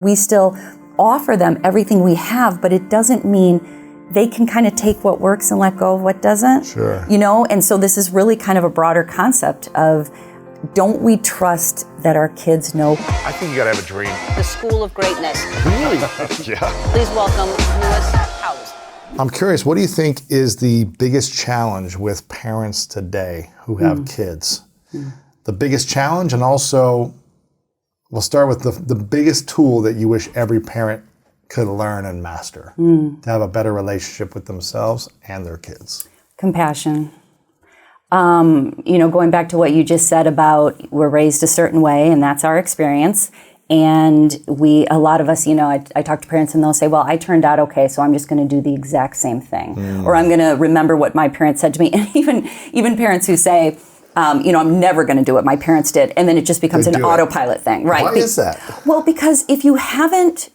We still offer them everything we have, but it doesn't mean they can kind of take what works and let go of what doesn't. Sure. You know, and so this is really kind of a broader concept of, don't we trust that our kids know? I think you gotta have a dream. The School of Greatness. Really? Yeah. Please welcome Lewis Howes. I'm curious, what do you think is the biggest challenge with parents today who have kids? The biggest challenge, and also, we'll start with the biggest tool that you wish every parent could learn and master to have a better relationship with themselves and their kids. Compassion. You know, going back to what you just said about we're raised a certain way and that's our experience. And a lot of us, you know, I talk to parents and they'll say, well, I turned out okay, so I'm just going to do the exact same thing. Or I'm going to remember what my parents said to me. And even parents who say, you know, I'm never going to do what my parents did. And then it just becomes an autopilot thing, right? Why is that? Well, because if you haven't,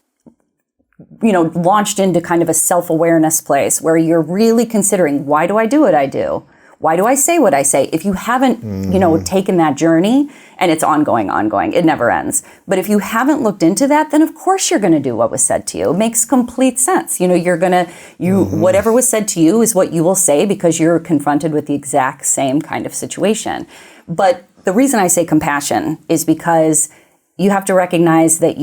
you know, launched into kind of a self-awareness place where you're really considering, why do I do what I do? Why do I say what I say? If you haven't, you know, taken that journey, and it's ongoing, it never ends. But if you haven't looked into that, then of course you're going to do what was said to you. It makes complete sense. You know, whatever was said to you is what you will say because you're confronted with the exact same kind of situation. But the reason I say compassion is because you have to recognize that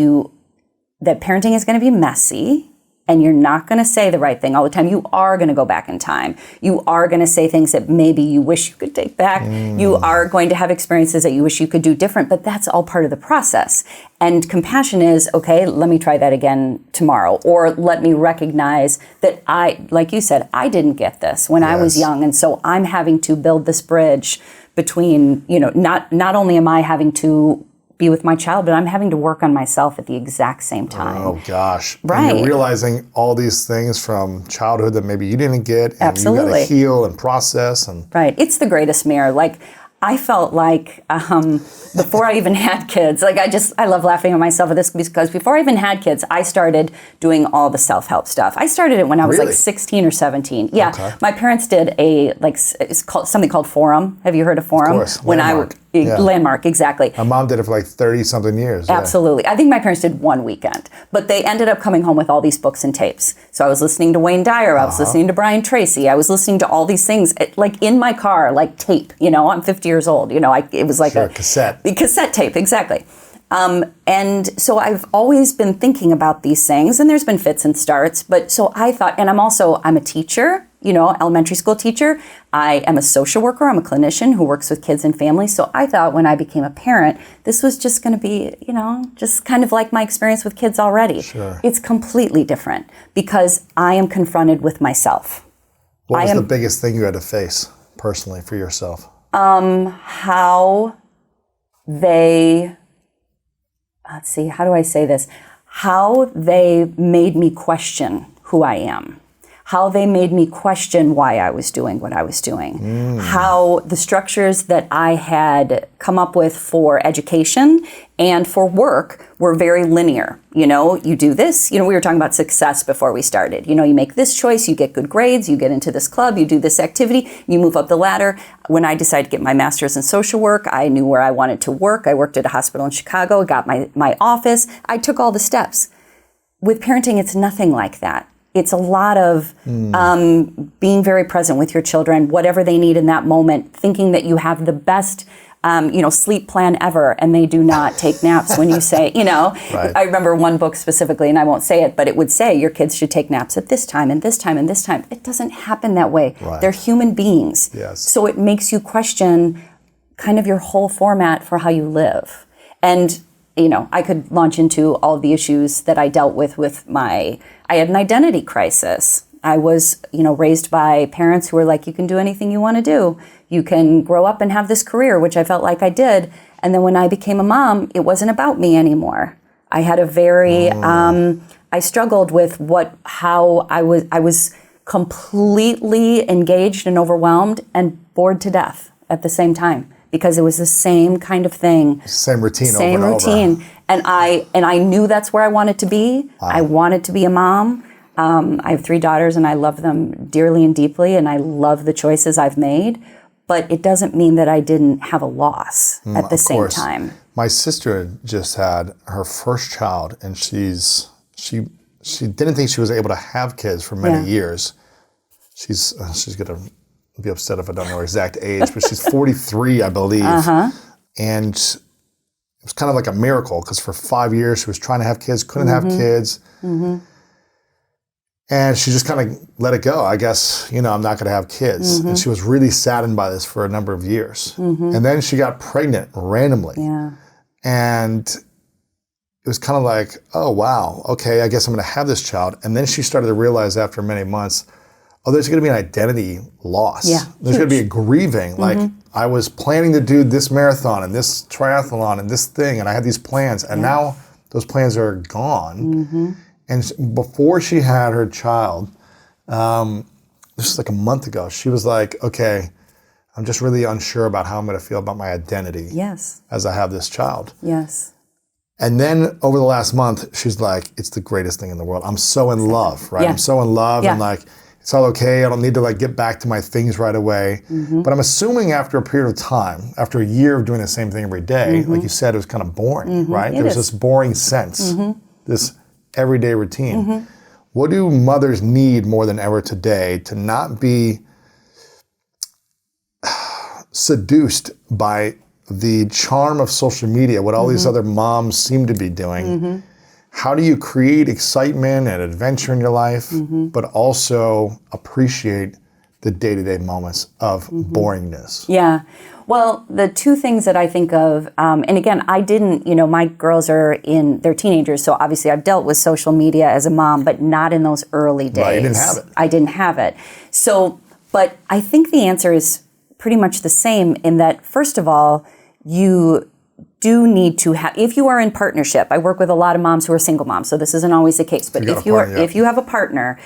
parenting is going to be messy. And you're not going to say the right thing all the time. You are going to go back in time. You are going to say things that maybe you wish you could take back. You are going to have experiences that you wish you could do different, but that's all part of the process. And compassion is, okay, let me try that again tomorrow. Or let me recognize that like you said, I didn't get this when I was young. And so I'm having to build this bridge between, you know, not only am I having to be with my child, but I'm having to work on myself at the exact same time. Oh gosh. Right. And you're realizing all these things from childhood that maybe you didn't get, and Absolutely. you got to heal and process. And right. It's the greatest mirror. Like, I felt like before I even had kids, like I love laughing at myself at this because before I even had kids, I started doing all the self-help stuff. I started it when I was like 16 or 17. Yeah. Okay. My parents did something called Forum. Have you heard of Forum? Of course. Landmark. Landmark, exactly. My mom did it for like 30-something years. Absolutely. I think my parents did one weekend, but they ended up coming home with all these books and tapes. So I was listening to Wayne Dyer, I was listening to Brian Tracy, I was listening to all these things, like in my car, like tape, you know, I'm 50 years old, you know, it was like a cassette tape, exactly. And so I've always been thinking about these things, and there's been fits and starts, but so I thought, and I'm a teacher, you know, elementary school teacher. I am a social worker. I'm a clinician who works with kids and families. So I thought when I became a parent, this was just going to be, you know, just kind of like my experience with kids already. Sure. It's completely different because I am confronted with myself. What was the biggest thing you had to face personally for yourself? How they made me question who I am. How they made me question why I was doing what I was doing. How the structures that I had come up with for education and for work were very linear. You know, you do this, you know, we were talking about success before we started. You know, you make this choice, you get good grades, you get into this club, you do this activity, you move up the ladder. When I decided to get my master's in social work, I knew where I wanted to work. I worked at a hospital in Chicago, got my office. I took all the steps. With parenting, it's nothing like that. It's a lot of being very present with your children, whatever they need in that moment, thinking that you have the best, sleep plan ever, and they do not take naps when you say, you know. Right. I remember one book specifically, and I won't say it, but it would say your kids should take naps at this time and this time and this time. It doesn't happen that way. Right. They're human beings. Yes. So it makes you question kind of your whole format for how you live. And you know, I could launch into all the issues that I dealt with I had an identity crisis. I was, you know, raised by parents who were like, you can do anything you want to do. You can grow up and have this career, which I felt like I did. And then when I became a mom, it wasn't about me anymore. I had a very, I struggled with how I was completely engaged and overwhelmed and bored to death at the same time. Because it was the same kind of thing. Same routine over and over. And I knew that's where I wanted to be. Wow. I wanted to be a mom. I have 3 daughters and I love them dearly and deeply, and I love the choices I've made. but it doesn't mean that I didn't have a loss at the same course. time. My sister just had her first child, and she didn't think she was able to have kids for many years. She's gonna be upset if I don't know her exact age, but she's 43, I believe. And it was kind of like a miracle because for 5 years she was trying to have kids, couldn't have kids. And she just kind of let it go. I guess, I'm not going to have kids. And she was really saddened by this for a number of years. And then she got pregnant randomly. And it was kind of like, oh, wow, okay, I guess I'm going to have this child. And then she started to realize after many months, there's going to be an identity loss. There's going to be a grieving. Like, I was planning to do this marathon and this triathlon and this thing, and I had these plans, and now those plans are gone. And before she had her child, this was like a month ago, she was like, okay, I'm just really unsure about how I'm going to feel about my identity as I have this child. And then over the last month, she's like, it's the greatest thing in the world. I'm so in love, right? I'm so in love, and like, it's all okay. I don't need to like get back to my things right away. But I'm assuming after a period of time, after a year of doing the same thing every day, like you said, it was kind of boring, right? There was this boring sense, this everyday routine. What do mothers need more than ever today to not be seduced by the charm of social media, what all these other moms seem to be doing? How do you create excitement and adventure in your life, but also appreciate the day-to-day moments of boringness? Well, the two things that I think of, and again, I didn't, my girls they're teenagers, so obviously I've dealt with social media as a mom, but not in those early days. Right, you didn't have it. I didn't have it. So, but I think the answer is pretty much the same in that, first of all, you do need to have, if you are in partnership, I work with a lot of moms who are single moms, so this isn't always the case, but if you have a partner,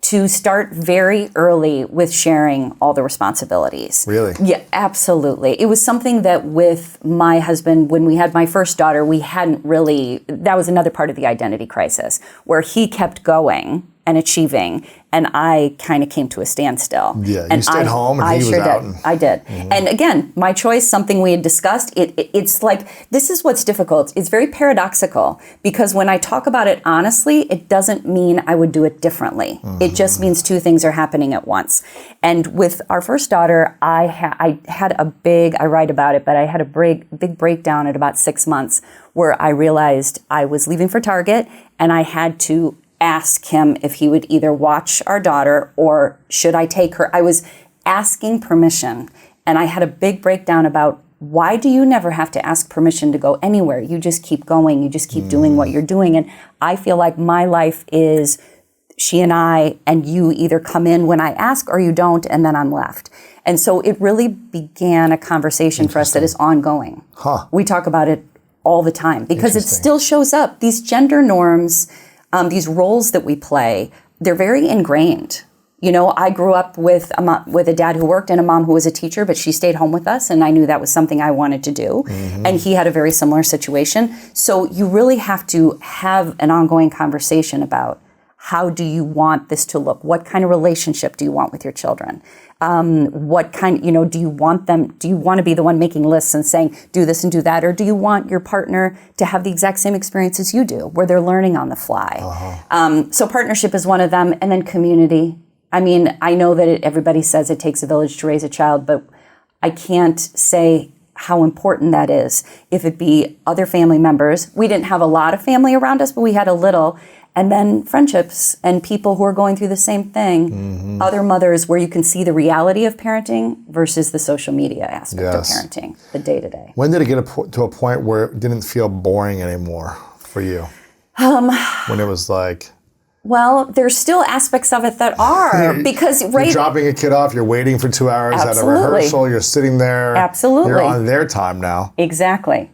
to start very early with sharing all the responsibilities. Really? Yeah, absolutely. It was something that with my husband, when we had my first daughter, we hadn't really, that was another part of the identity crisis, where he kept going and achieving, and I kind of came to a standstill. Yeah, and you stayed home and he was out. I did. And again, my choice, something we had discussed, it's like, this is what's difficult. It's very paradoxical, because when I talk about it honestly, it doesn't mean I would do it differently. It just means two things are happening at once. And with our first daughter, I had a big, I write about it, but I had a big breakdown at about 6 months where I realized I was leaving for Target and I had to ask him if he would either watch our daughter or should I take her. I was asking permission, and I had a big breakdown about, why do you never have to ask permission to go anywhere? You just keep going. You just keep doing what you're doing. And I feel like my life is she and I, and you either come in when I ask or you don't, and then I'm left. And so it really began a conversation for us that is ongoing. We talk about it all the time because it still shows up. These gender norms, these roles that we play, they're very ingrained. I grew up with a dad who worked and a mom who was a teacher, but she stayed home with us, and I knew that was something I wanted to do. And he had a very similar situation. So you really have to have an ongoing conversation about, how do you want this to look? What kind of relationship do you want with your children? What kind, do you want to be the one making lists and saying, do this and do that? Or do you want your partner to have the exact same experience as you do, where they're learning on the fly? So partnership is one of them. And then community. I mean, I know that everybody says it takes a village to raise a child, but I can't say how important that is. If it be other family members, we didn't have a lot of family around us, but we had a little. And then friendships and people who are going through the same thing. Other mothers where you can see the reality of parenting versus the social media aspect of parenting, the day-to-day. When did it get to a point where it didn't feel boring anymore for you? When it was like... Well, there's still aspects of it that are, because you're dropping a kid off, you're waiting for 2 hours at a rehearsal, you're sitting there. You're on their time now. Exactly.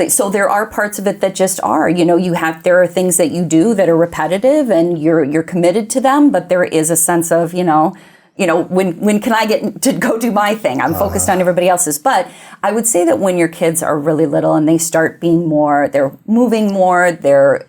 So there are parts of it that just are. There are things that you do that are repetitive and you're committed to them, but there is a sense of, when can I get to go do my thing? I'm focused on everybody else's. But I would say that when your kids are really little and they start being they're moving more, they're,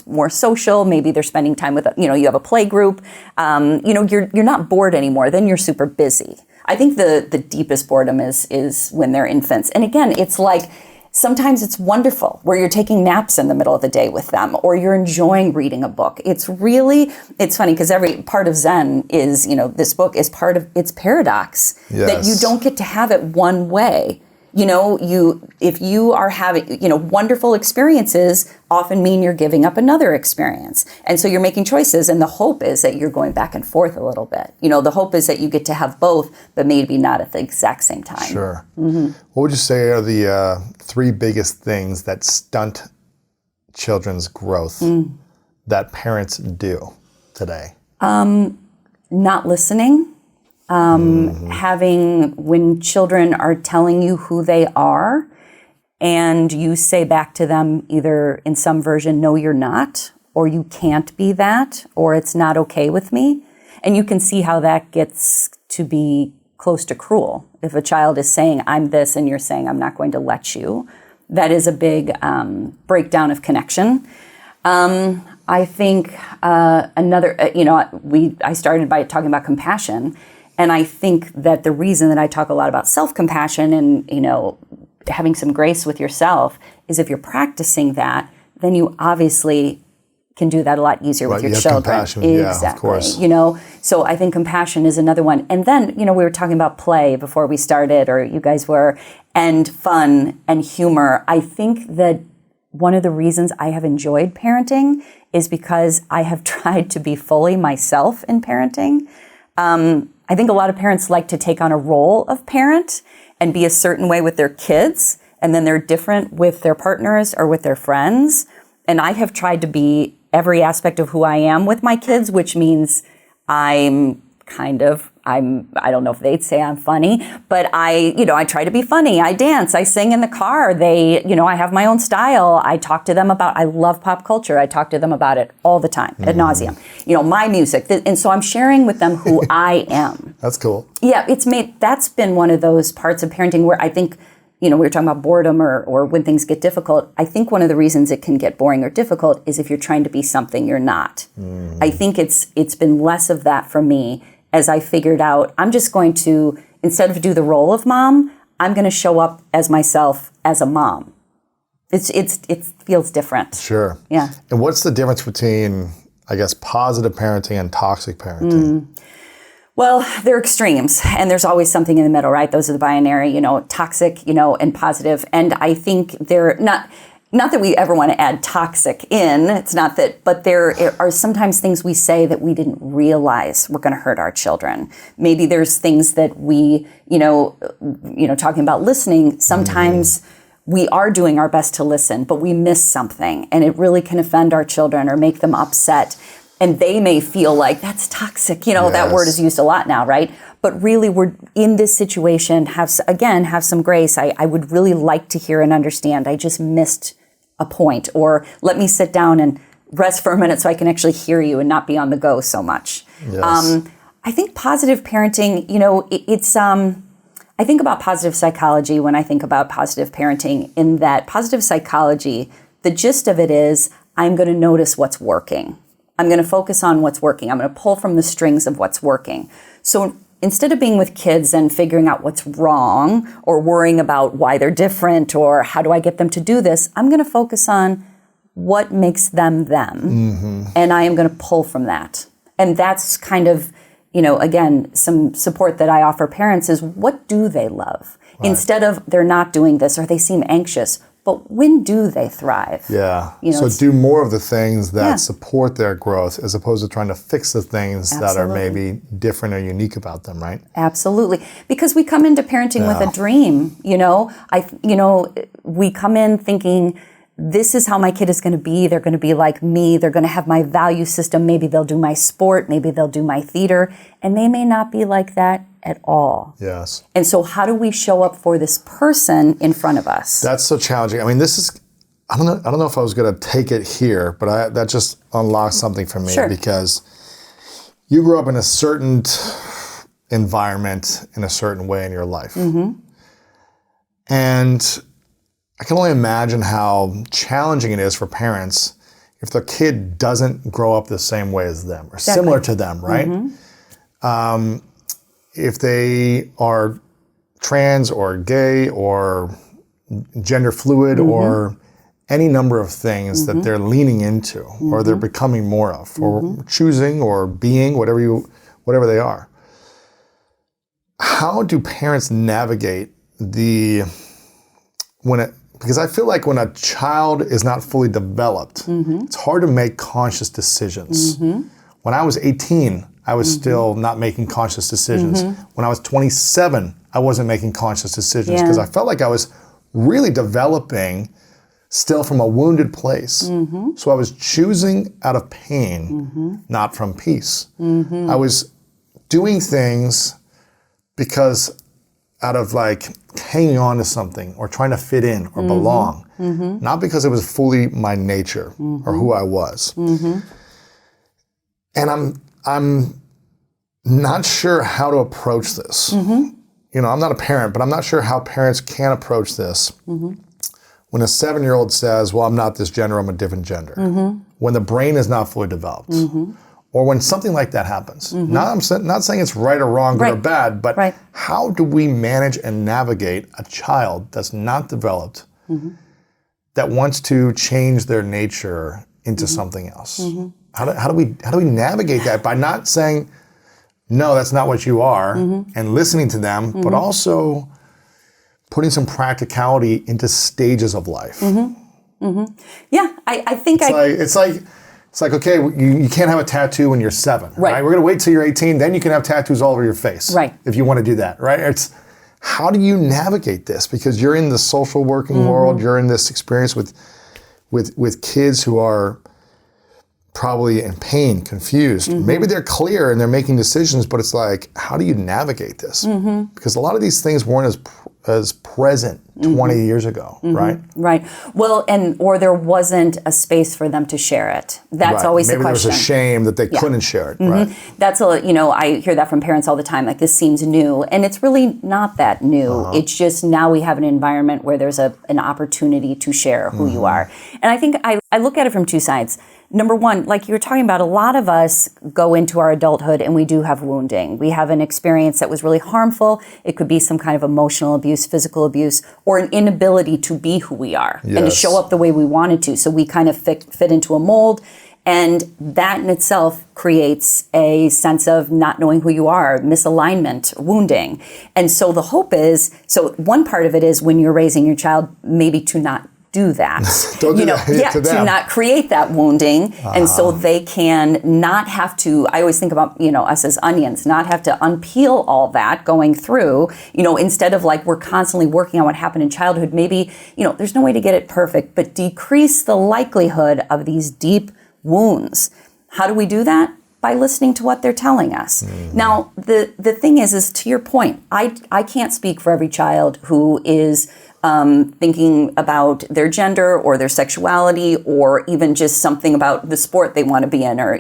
more social, maybe they're spending time with, you have a play group, you're not bored anymore. Then you're super busy. I think the deepest boredom is when they're infants. And again, it's like, sometimes it's wonderful where you're taking naps in the middle of the day with them, or you're enjoying reading a book. It's funny because every part of Zen is, this book is part of its paradox, that you don't get to have it one way. If you are having, wonderful experiences often mean you're giving up another experience. And so you're making choices, and the hope is that you're going back and forth a little bit. The hope is that you get to have both, but maybe not at the exact same time. Sure. Mm-hmm. What would you say are the 3 biggest things that stunt children's growth that parents do today? Not listening. Having, when children are telling you who they are, and you say back to them either in some version, no, you're not, or you can't be that, or it's not okay with me. And you can see how that gets to be close to cruel. If a child is saying, I'm this, and you're saying, I'm not going to let you, that is a big breakdown of connection. I think I started by talking about compassion. And I think that the reason that I talk a lot about self-compassion and, having some grace with yourself is if you're practicing that, then you obviously can do that a lot easier with your children. Compassion. Exactly. Yeah, of course. So I think compassion is another one. And then, we were talking about play before we started, or you guys were, and fun and humor. I think that one of the reasons I have enjoyed parenting is because I have tried to be fully myself in parenting. I think a lot of parents like to take on a role of parent and be a certain way with their kids, and then they're different with their partners or with their friends. And I have tried to be every aspect of who I am with my kids, which means I don't know if they'd say I'm funny, but I try to be funny. I dance, I sing in the car. I have my own style. I talk to them I love pop culture. I talk to them about it all the time, ad nauseum. My music. And so I'm sharing with them who I am. That's cool. Yeah, that's been one of those parts of parenting where I think, we were talking about boredom or when things get difficult. I think one of the reasons it can get boring or difficult is if you're trying to be something you're not. I think it's been less of that for me as I figured out I'm just going to, instead of do the role of mom, I'm going to show up as myself as a mom. It feels different. Sure. Yeah. And what's the difference between, I guess, positive parenting and toxic parenting? Well, they're extremes, and there's always something in the middle, right? Those are the binary, toxic, and positive. And I think they're not that we ever want to add toxic in. It's not that, but there are sometimes things we say that we didn't realize were going to hurt our children. Maybe there's things that we, talking about listening, sometimes we are doing our best to listen, but we miss something, and it really can offend our children or make them upset. And they may feel like that's toxic. That word is used a lot now, right? But really, we're in this situation, have some grace. I would really like to hear and understand. I just missed a point, or let me sit down and rest for a minute so I can actually hear you and not be on the go so much. Yes. I think positive parenting, I think about positive psychology when I think about positive parenting, in that positive psychology, the gist of it is I'm going to notice what's working. I'm going to focus on what's working. I'm going to pull from the strings of what's working. So instead of being with kids and figuring out what's wrong or worrying about why they're different or how do I get them to do this, I'm going to focus on what makes them them. And I am going to pull from that. And that's kind of, again, some support that I offer parents is, what do they love? Right. Instead of they're not doing this or they seem anxious, but when do they thrive? Yeah. So do more of the things that support their growth as opposed to trying to fix the things that are maybe different or unique about them, right? Absolutely. Because we come into parenting with a dream, we come in thinking, this is how my kid is going to be. They're going to be like me. They're going to have my value system. Maybe they'll do my sport. Maybe they'll do my theater. And they may not be like that at all. Yes. And so how do we show up for this person in front of us? That's so challenging. I mean, this is, I don't know if I was going to take it here, but that just unlocked something for me. Sure. Because you grew up in a certain environment in a certain way in your life. And I can only imagine how challenging it is for parents if their kid doesn't grow up the same way as them or similar to them, right? if they are trans or gay or gender fluid or any number of things that they're leaning into or they're becoming more of or choosing or being whatever they are. How do parents navigate because I feel like when a child is not fully developed, it's hard to make conscious decisions. When I was 18, I was still not making conscious decisions. When I was 27, I wasn't making conscious decisions because I felt like I was really developing still from a wounded place. So I was choosing out of pain, not from peace. I was doing things because out of like hanging on to something or trying to fit in or belong, not because it was fully my nature or who I was. And I'm not sure how to approach this. You know, I'm not a parent, but I'm not sure how parents can approach this. When a 7-year-old says, well, I'm not this gender, I'm a different gender. When the brain is not fully developed. Or when something like that happens. I'm not saying it's right or wrong, good or bad, but how do we manage and navigate a child that's not developed, that wants to change their nature into something else? How do we navigate that by not saying, no, that's not what you are, and listening to them, but also putting some practicality into stages of life? Yeah, I think it's like, okay, you can't have a tattoo when you're 7, right? We're going to wait till you're 18, then you can have tattoos all over your face, if you want to do that, right? It's how do you navigate this? Because you're in the social working world, you're in this experience with kids who are probably in pain, confused. Maybe they're clear and they're making decisions, but it's like, how do you navigate this? Because a lot of these things weren't as present 20 years ago, right? Right. Well, or there wasn't a space for them to share it. That's always the question. Maybe there was a shame that they couldn't share it, right? That's I hear that from parents all the time, like this seems new, and it's really not that new. It's just now we have an environment where there's an opportunity to share who you are. And I think I look at it from two sides. Number one, like you were talking about, a lot of us go into our adulthood and we do have wounding. We have an experience that was really harmful. It could be some kind of emotional abuse, physical abuse, or an inability to be who we are and to show up the way we wanted to. So we kind of fit into a mold. And that in itself creates a sense of not knowing who you are, misalignment, wounding. And so the hope is, one part of it is when you're raising your child, maybe to not do that. Don't do that to not create that wounding. And so they can not have to, I always think about, us as onions, not have to unpeel all that going through, instead of like we're constantly working on what happened in childhood, maybe, there's no way to get it perfect, but decrease the likelihood of these deep wounds. How do we do that? By listening to what they're telling us. Now, the thing is to your point, I can't speak for every child who is thinking about their gender or their sexuality or even just something about the sport they want to be in or,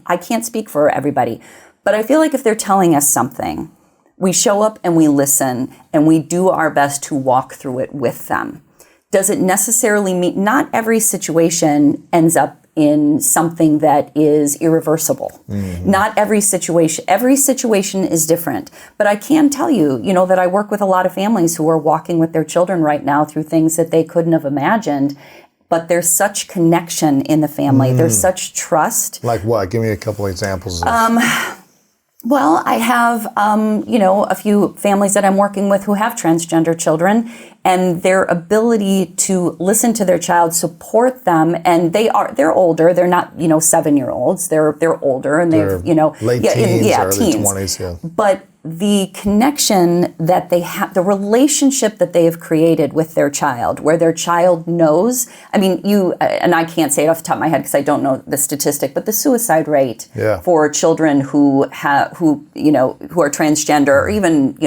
I can't speak for everybody. But I feel like if they're telling us something, we show up and we listen and we do our best to walk through it with them. Does it necessarily mean not every situation ends up in something that is irreversible? Not every situation is different. But I can tell you, that I work with a lot of families who are walking with their children right now through things that they couldn't have imagined. But there's such connection in the family. There's such trust. Like what? Give me a couple examples. Well, I have, a few families that I'm working with who have transgender children, and their ability to listen to their child, support them, and they're older. They're not, 7-year-olds. They're older, and they've, late teens, early 20s, But the connection that they have, the relationship that they have created with their child, where their child knows, and I can't say it off the top of my head because I don't know the statistic, but the suicide rate for children who are transgender or even,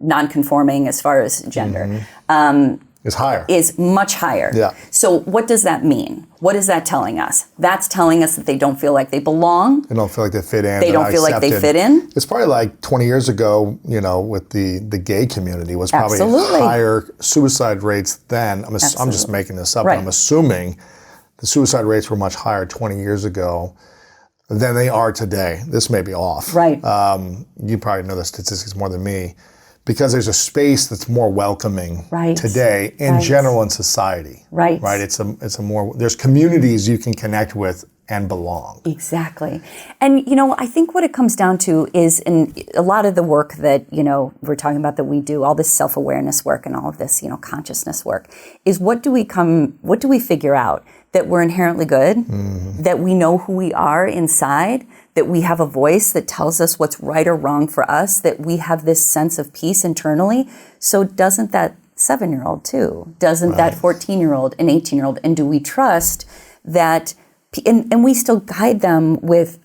non-conforming as far as gender. Is higher. Is much higher. Yeah. So what does that mean? What is that telling us? That's telling us that they don't feel like they belong. They don't feel like they fit in. They don't feel like they fit in. It's probably like 20 years ago, with the gay community was probably higher suicide rates then. I'm just making this up. Right. I'm assuming the suicide rates were much higher 20 years ago. than they are today. This may be off. Right. You probably know the statistics more than me, because there's a space that's more welcoming Right. today in general in society. Right. Right. It's a more, there's communities you can connect with and belong. Exactly. And, I think what it comes down to is in a lot of the work that, we're talking about that we do, all this self-awareness work and all of this, consciousness work, is what do we figure out? That we're inherently good, that we know who we are inside, that we have a voice that tells us what's right or wrong for us, that we have this sense of peace internally. So doesn't that 7-year-old too? Doesn't that 14-year-old and 18-year-old? And do we trust that, and we still guide them with,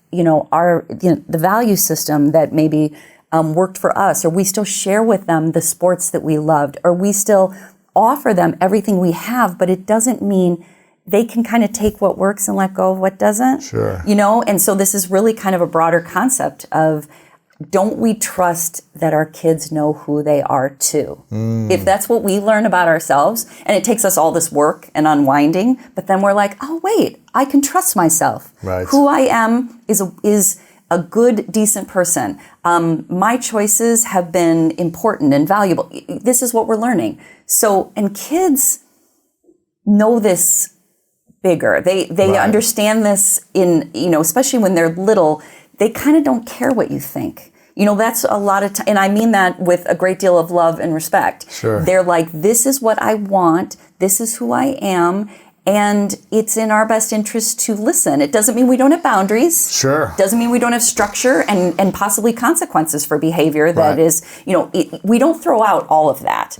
our, the value system that maybe worked for us, or we still share with them the sports that we loved, or we still offer them everything we have, but it doesn't mean they can kind of take what works and let go of what doesn't. Sure. And so this is really kind of a broader concept of, don't we trust that our kids know who they are too? If that's what we learn about ourselves, and it takes us all this work and unwinding, but then we're like, oh wait, I can trust myself. Right. Who I am is a good, decent person. My choices have been important and valuable. This is what we're learning. So, and kids know this bigger. They understand this in, especially when they're little, they kind of don't care what you think. That's a lot of time, and I mean that with a great deal of love and respect. Sure. They're like, this is what I want, this is who I am, and it's in our best interest to listen. It doesn't mean we don't have boundaries. Sure. Doesn't mean we don't have structure and possibly consequences for behavior that is, we don't throw out all of that.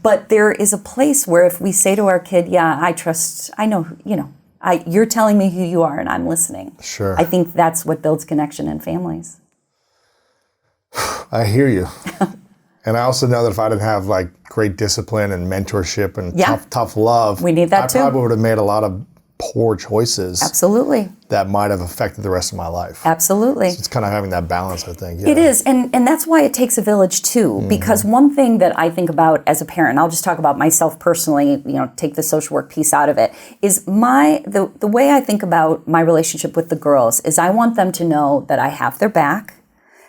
But there is a place where if we say to our kid, yeah, I know, you're telling me who you are and I'm listening. Sure. I think that's what builds connection in families. I hear you. And I also know that if I didn't have great discipline and mentorship and tough love, we need that too. I probably would have made a lot of poor choices. Absolutely. That might have affected the rest of my life. Absolutely. So it's kind of having that balance, I think. Yeah. It is. And that's why it takes a village too. Because one thing that I think about as a parent, I'll just talk about myself personally, take the social work piece out of it, is the way I think about my relationship with the girls is I want them to know that I have their back,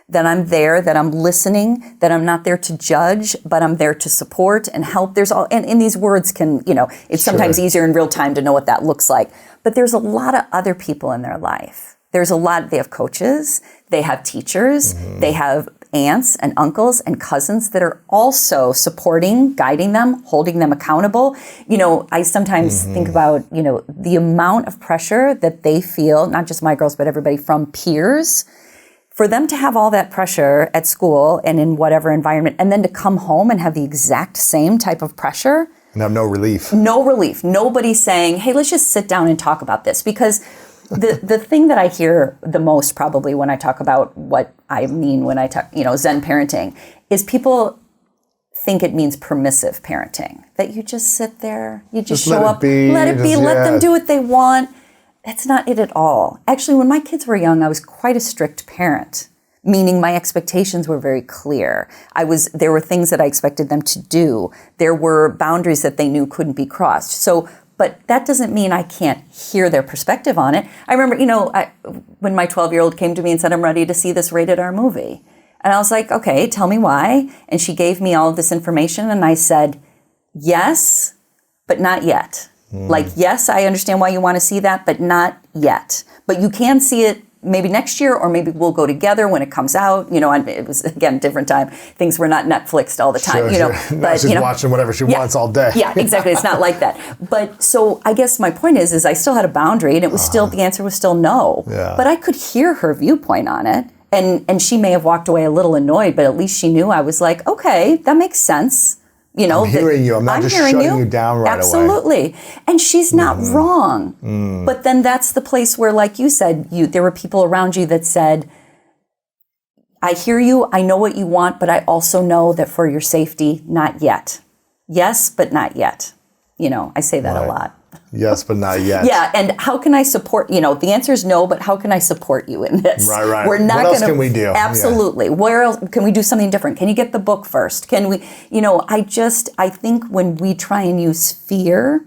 that I'm there, that I'm listening, that I'm not there to judge, but I'm there to support and help. And these words can, it's sometimes easier in real time to know what that looks like. But there's a lot of other people in their life. They have coaches, they have teachers, they have aunts and uncles and cousins that are also supporting, guiding them, holding them accountable. I sometimes think about, the amount of pressure that they feel, not just my girls, but everybody, from peers. For them to have all that pressure at school and in whatever environment, and then to come home and have the exact same type of pressure. And have no relief. No relief. Nobody's saying, hey, let's just sit down and talk about this. Because the thing that I hear the most probably when I talk about what I mean when I talk, Zen parenting, is people think it means permissive parenting. That you just sit there, you just show up, let it be, let them do what they want. That's not it at all. Actually, when my kids were young, I was quite a strict parent, meaning my expectations were very clear. There were things that I expected them to do. There were boundaries that they knew couldn't be crossed. But that doesn't mean I can't hear their perspective on it. I remember, when my 12-year-old came to me and said, I'm ready to see this rated R movie. And I was like, okay, tell me why. And she gave me all of this information and I said, yes, but not yet. Yes, I understand why you want to see that, but not yet. But you can see it maybe next year, or maybe we'll go together when it comes out. And it was, again, different time. Things were not Netflixed all the time, Sure. But she's watching whatever she wants all day. Yeah, exactly. It's not like that. But so I guess my point is I still had a boundary, and it was still, the answer was still no. Yeah. But I could hear her viewpoint on it. And she may have walked away a little annoyed, but at least she knew I was like, okay, that makes sense. I'm hearing you. I'm not just shutting you down right away. Absolutely. And she's not wrong. But then that's the place where, like you said, there were people around you that said, I hear you, I know what you want, but I also know that for your safety, not yet. Yes, but not yet. I say that a lot. Yes, but not yet. Yeah, and how can I support, the answer is no, but how can I support you in this? Right. We're not what else can we do? Absolutely. Yeah. Where else can we do something different? Can you get the book first? Can we, I think when we try and use fear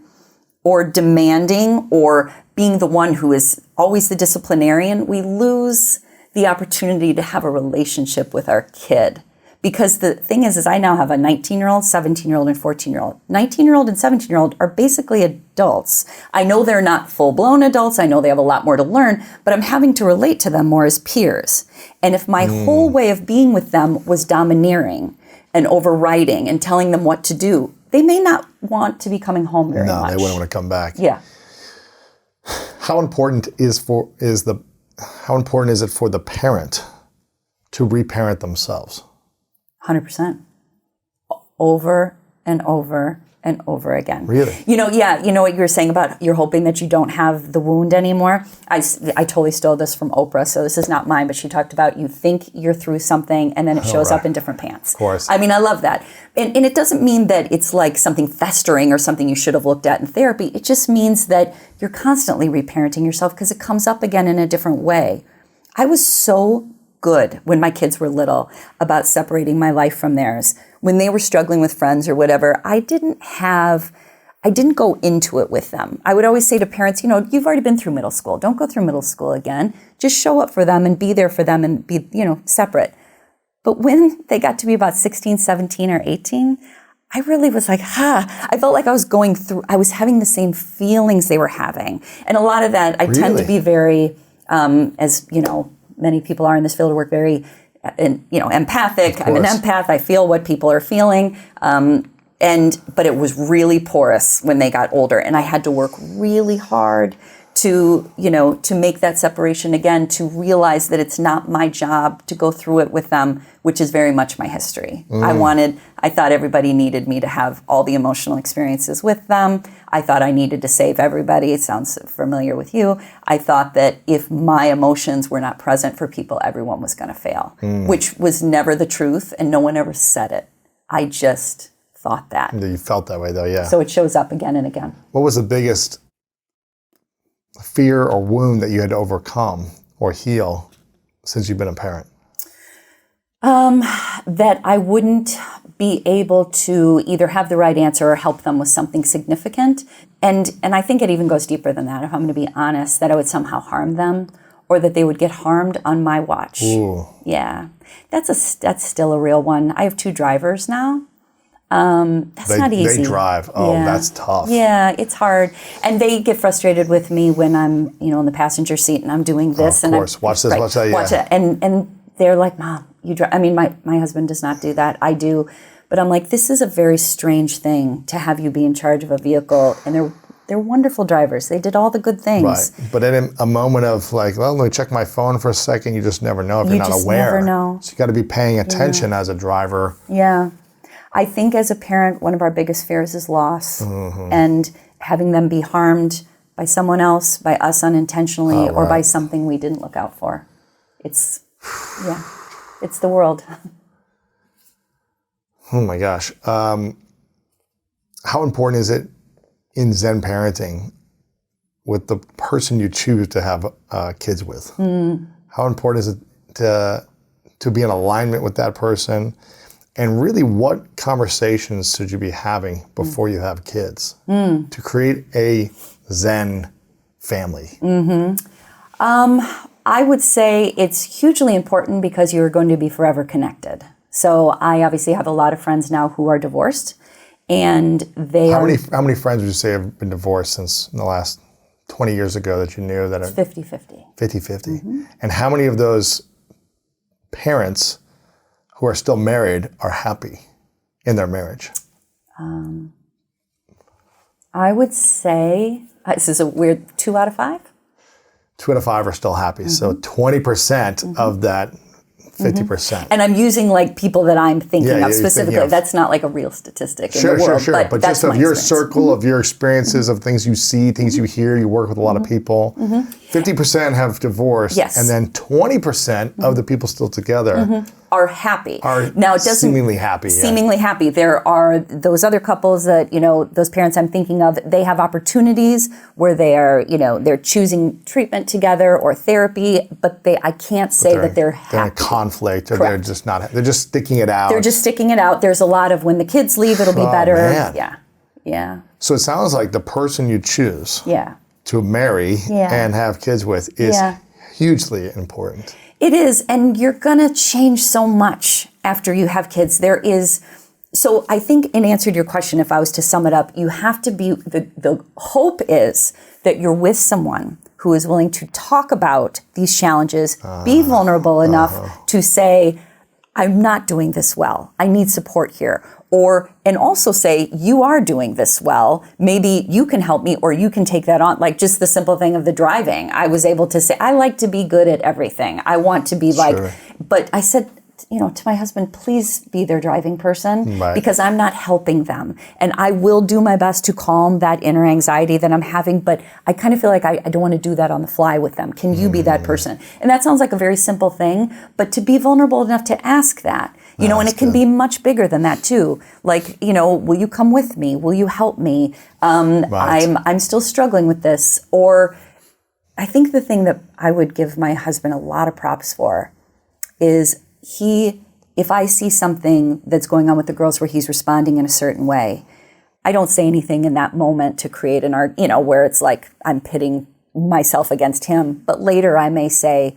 or demanding or being the one who is always the disciplinarian, we lose the opportunity to have a relationship with our kid. Because the thing is I now have a 19-year-old, 17-year-old, and 14-year-old. 19-year-old and 17-year-old are basically adults. I know they're not full-blown adults. I know they have a lot more to learn, but I'm having to relate to them more as peers. And if my whole way of being with them was domineering and overriding and telling them what to do, they may not want to be coming home very much. No, they wouldn't want to come back. Yeah. How important is it for the parent to reparent themselves? 100%. Over and over and over again. Really? You know what you were saying about you're hoping that you don't have the wound anymore? I totally stole this from Oprah, so this is not mine, but she talked about you think you're through something and then it shows up in different pants. Of course. I mean, I love that. And it doesn't mean that it's like something festering or something you should have looked at in therapy. It just means that you're constantly reparenting yourself because it comes up again in a different way. I was so good when my kids were little about separating my life from theirs. When they were struggling with friends or whatever, I didn't go into it with them. I would always say to parents, you've already been through middle school. Don't go through middle school again. Just show up for them and be there for them and be, separate. But when they got to be about 16, 17, or 18, I really was like, I felt like I was having the same feelings they were having. And a lot of that, I tend to be very, many people are in this field of work, very, empathic. I'm an empath. I feel what people are feeling. But it was really porous when they got older, and I had to work really hard to make that separation again, to realize that it's not my job to go through it with them, which is very much my history. I thought everybody needed me to have all the emotional experiences with them. I thought I needed to save everybody. It sounds familiar with you. I thought that if my emotions were not present for people, everyone was going to fail, which was never the truth, and no one ever said it. I just thought that. You felt that way, though, yeah. So it shows up again and again. What was the biggest fear or wound that you had to overcome or heal since you've been a parent? That I wouldn't be able to either have the right answer or help them with something significant. And I think it even goes deeper than that, if I'm going to be honest, that I would somehow harm them or that they would get harmed on my watch. Ooh. Yeah. That's still a real one. I have 2 drivers now. That's not easy. They drive. Oh, yeah. That's tough. Yeah, it's hard. And they get frustrated with me when I'm, in the passenger seat and I'm doing this. Of course. Watch this, watch that. Yeah. Watch it. And they're like, Mom, you drive. I mean, my husband does not do that. I do. But I'm like, this is a very strange thing to have you be in charge of a vehicle. And they're wonderful drivers. They did all the good things. Right. But in a moment of like, well, let me check my phone for a second, you just never know if you're not aware. You just never know. So you got to be paying attention as a driver. Yeah. I think as a parent, one of our biggest fears is loss. And having them be harmed by someone else, by us unintentionally, or by something we didn't look out for. It's the world. Oh my gosh. How important is it in Zen parenting with the person you choose to have kids with? How important is it to be in alignment with that person? And really, what conversations should you be having before you have kids to create a Zen family? I would say it's hugely important because you're going to be forever connected. So I obviously have a lot of friends now who are divorced, and How many friends would you say have been divorced since in the last 20 years ago that you knew that? It's 50-50. 50-50. And how many of those parents who are still married are happy in their marriage? I would say, this is a weird 2 out of 5? 2 out of 5 are still happy. So 20% of that 50%. And I'm using like people that I'm thinking of specifically. Of. That's not like a real statistic in the world. Sure. But that's just of your experience. circle, of your experiences, of things you see, things you hear, you work with a lot of people. 50% have divorced. Yes. And then 20% of the people still together are happy. Now it doesn't seemingly happy. Seemingly happy. There are those other couples that, those parents I'm thinking of, they have opportunities where they are, they're choosing treatment together or therapy, but I can't say that they're happy. They're in conflict, or Correct. they're just sticking it out. They're just sticking it out. There's a lot of when the kids leave, it'll be better. Man. Yeah. So it sounds like the person you choose to marry Yeah. and have kids with is Yeah. hugely important. It is, and you're gonna change so much after you have kids. So I think in answer to your question, if I was to sum it up, you have to be, the hope is that you're with someone who is willing to talk about these challenges, be vulnerable enough to say, I'm not doing this well. I need support here. And also say, you are doing this well. Maybe you can help me or you can take that on. Like just the simple thing of the driving. I was able to say, I like to be good at everything. I want to be but I said, to my husband, please be their driving person because I'm not helping them. And I will do my best to calm that inner anxiety that I'm having, but I kind of feel like I don't want to do that on the fly with them. Can you be that person? And that sounds like a very simple thing, but to be vulnerable enough to ask that, and it can be much bigger than that too. Like, will you come with me? Will you help me? I'm still struggling with this. Or I think the thing that I would give my husband a lot of props for is if I see something that's going on with the girls where he's responding in a certain way, I don't say anything in that moment to create an art, where it's like I'm pitting myself against him. But later I may say,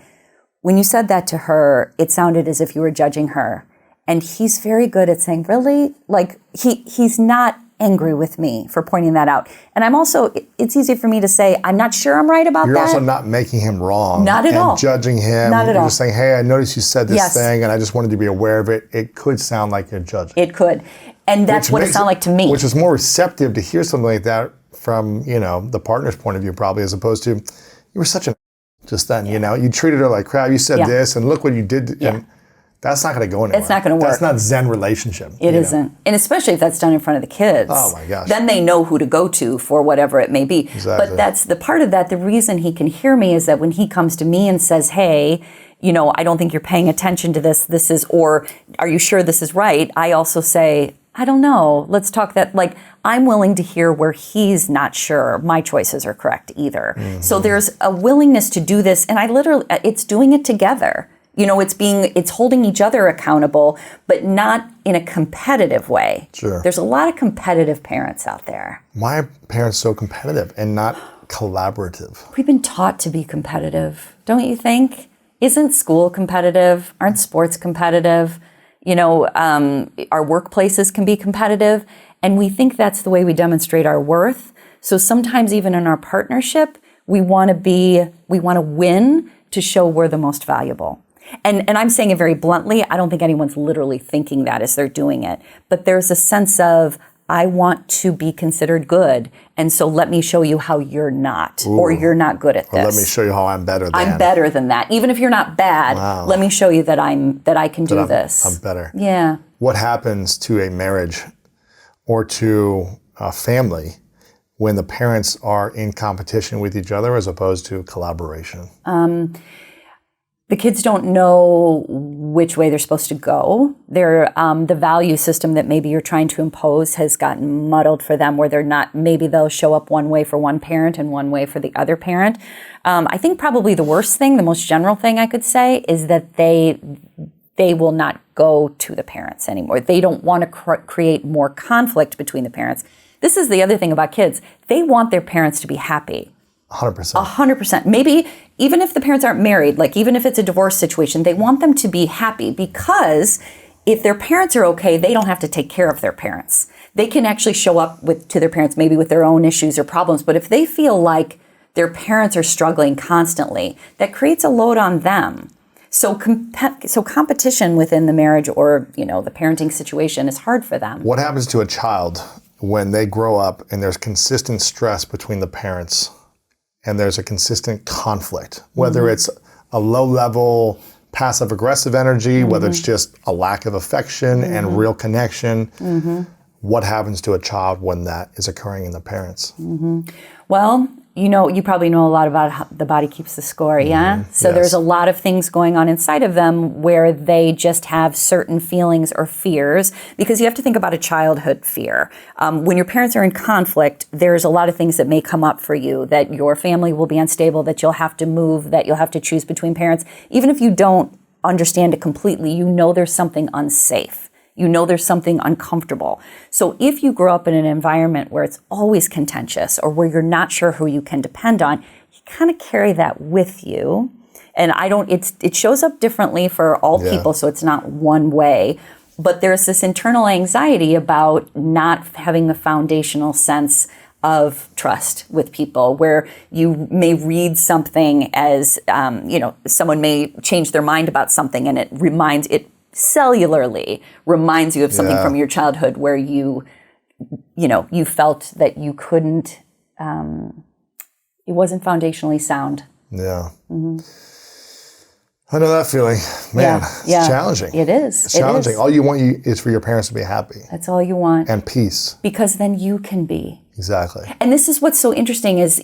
when you said that to her, it sounded as if you were judging her. And he's very good at saying, really? Like he's not angry with me for pointing that out. And I'm also, it's easy for me to say, I'm not sure I'm right about that. You're also not making him wrong. Not at all. Judging him. Not at all. You're just saying, hey, I noticed you said this thing and I just wanted to be aware of it. It could sound like you're judging. It could. And that's what it sounded like to me. Which is more receptive to hear something like that from, the partner's point of view probably, as opposed to, you were such an just then, you treated her like crap. You said this and look what you did. And that's not going to go anywhere. It's not going to work. That's not Zen relationship. It isn't. And especially if that's done in front of the kids. Oh my gosh. Then they know who to go to for whatever it may be. Exactly. But that's the part of that, the reason he can hear me is that when he comes to me and says, hey, I don't think you're paying attention to this, or are you sure this is right? I also say, I don't know. Let's talk that, I'm willing to hear where he's not sure my choices are correct either. Mm-hmm. So there's a willingness to do this. And it's doing it together. It's holding each other accountable, but not in a competitive way. Sure. There's a lot of competitive parents out there. Why are parents so competitive and not collaborative? We've been taught to be competitive, don't you think? Isn't school competitive? Aren't sports competitive? Our workplaces can be competitive, and we think that's the way we demonstrate our worth. So sometimes even in our partnership, we want to win to show we're the most valuable. And I'm saying it very bluntly. I don't think anyone's literally thinking that as they're doing it. But there's a sense of, I want to be considered good. And so let me show you how you're not, or you're not good at this. Or let me show you how I'm better than. I'm better than that. Even if you're not bad, let me show you that I can do this. I'm better. Yeah. What happens to a marriage or to a family when the parents are in competition with each other as opposed to collaboration? The kids don't know which way they're supposed to go. The value system that maybe you're trying to impose has gotten muddled for them, where maybe they'll show up one way for one parent and one way for the other parent. I think probably the worst thing, the most general thing I could say, is that they will not go to the parents anymore. They don't want to create more conflict between the parents. This is the other thing about kids. They want their parents to be happy. 100%. 100%. Maybe even if the parents aren't married, even if it's a divorce situation, they want them to be happy, because if their parents are okay, they don't have to take care of their parents. They can actually show up to their parents maybe with their own issues or problems. But if they feel like their parents are struggling constantly, that creates a load on them. So competition within the marriage or, the parenting situation is hard for them. What happens to a child when they grow up and there's consistent stress between the parents and there's a consistent conflict, whether it's a low-level passive-aggressive energy, whether it's just a lack of affection and real connection? What happens to a child when that is occurring in the parents? Well, you probably know a lot about how the body keeps the score, yeah? So there's a lot of things going on inside of them where they just have certain feelings or fears, because you have to think about a childhood fear. When your parents are in conflict, there's a lot of things that may come up for you, that your family will be unstable, that you'll have to move, that you'll have to choose between parents. Even if you don't understand it completely, there's something unsafe. You know there's something uncomfortable. So if you grow up in an environment where it's always contentious or where you're not sure who you can depend on, you kind of carry that with you. And it shows up differently for all people, so it's not one way. But there's this internal anxiety about not having a foundational sense of trust with people, where you may read something as, someone may change their mind about something and it cellularly reminds you of something from your childhood where you felt that you couldn't, it wasn't foundationally sound. Yeah. Mm-hmm. I know that feeling. Man, it's challenging. It is. It's challenging. All you want is for your parents to be happy. That's all you want. And peace. Because then you can be. Exactly. And this is what's so interesting is,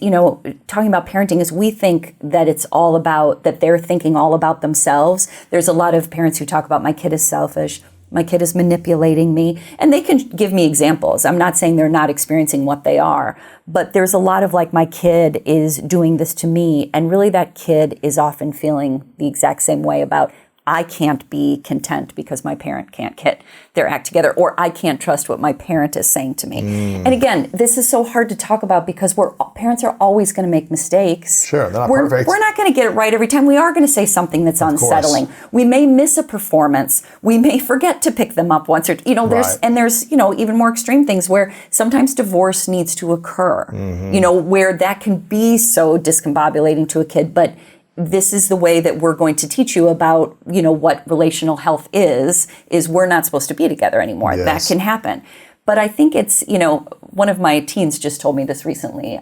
talking about parenting is we think that it's all about, that they're thinking all about themselves. There's a lot of parents who talk about my kid is selfish. My kid is manipulating me. And they can give me examples. I'm not saying they're not experiencing what they are, but there's a lot of like, my kid is doing this to me. And really that kid is often feeling the exact same way about, I can't be content because my parent can't get their act together, or I can't trust what my parent is saying to me. And again, this is so hard to talk about because parents are always going to make mistakes. Sure, they're not perfect. We're not going to get it right every time. We are going to say something that's unsettling. We may miss a performance. We may forget to pick them up once, or there's even more extreme things where sometimes divorce needs to occur. Where that can be so discombobulating to a kid, but this is the way that we're going to teach you about, what relational health is we're not supposed to be together anymore. Yes. That can happen. But I think it's, one of my teens just told me this recently.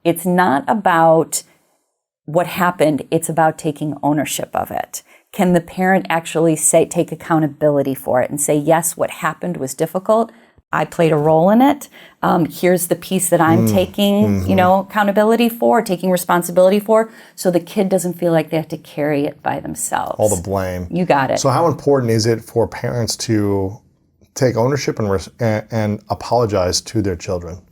It's not about what happened. It's about taking ownership of it. Can the parent actually take accountability for it and say, yes, what happened was difficult. I played a role in it. Here's the piece that I'm taking, accountability for, taking responsibility for, so the kid doesn't feel like they have to carry it by themselves. All the blame. You got it. So how important is it for parents to take ownership and apologize to their children?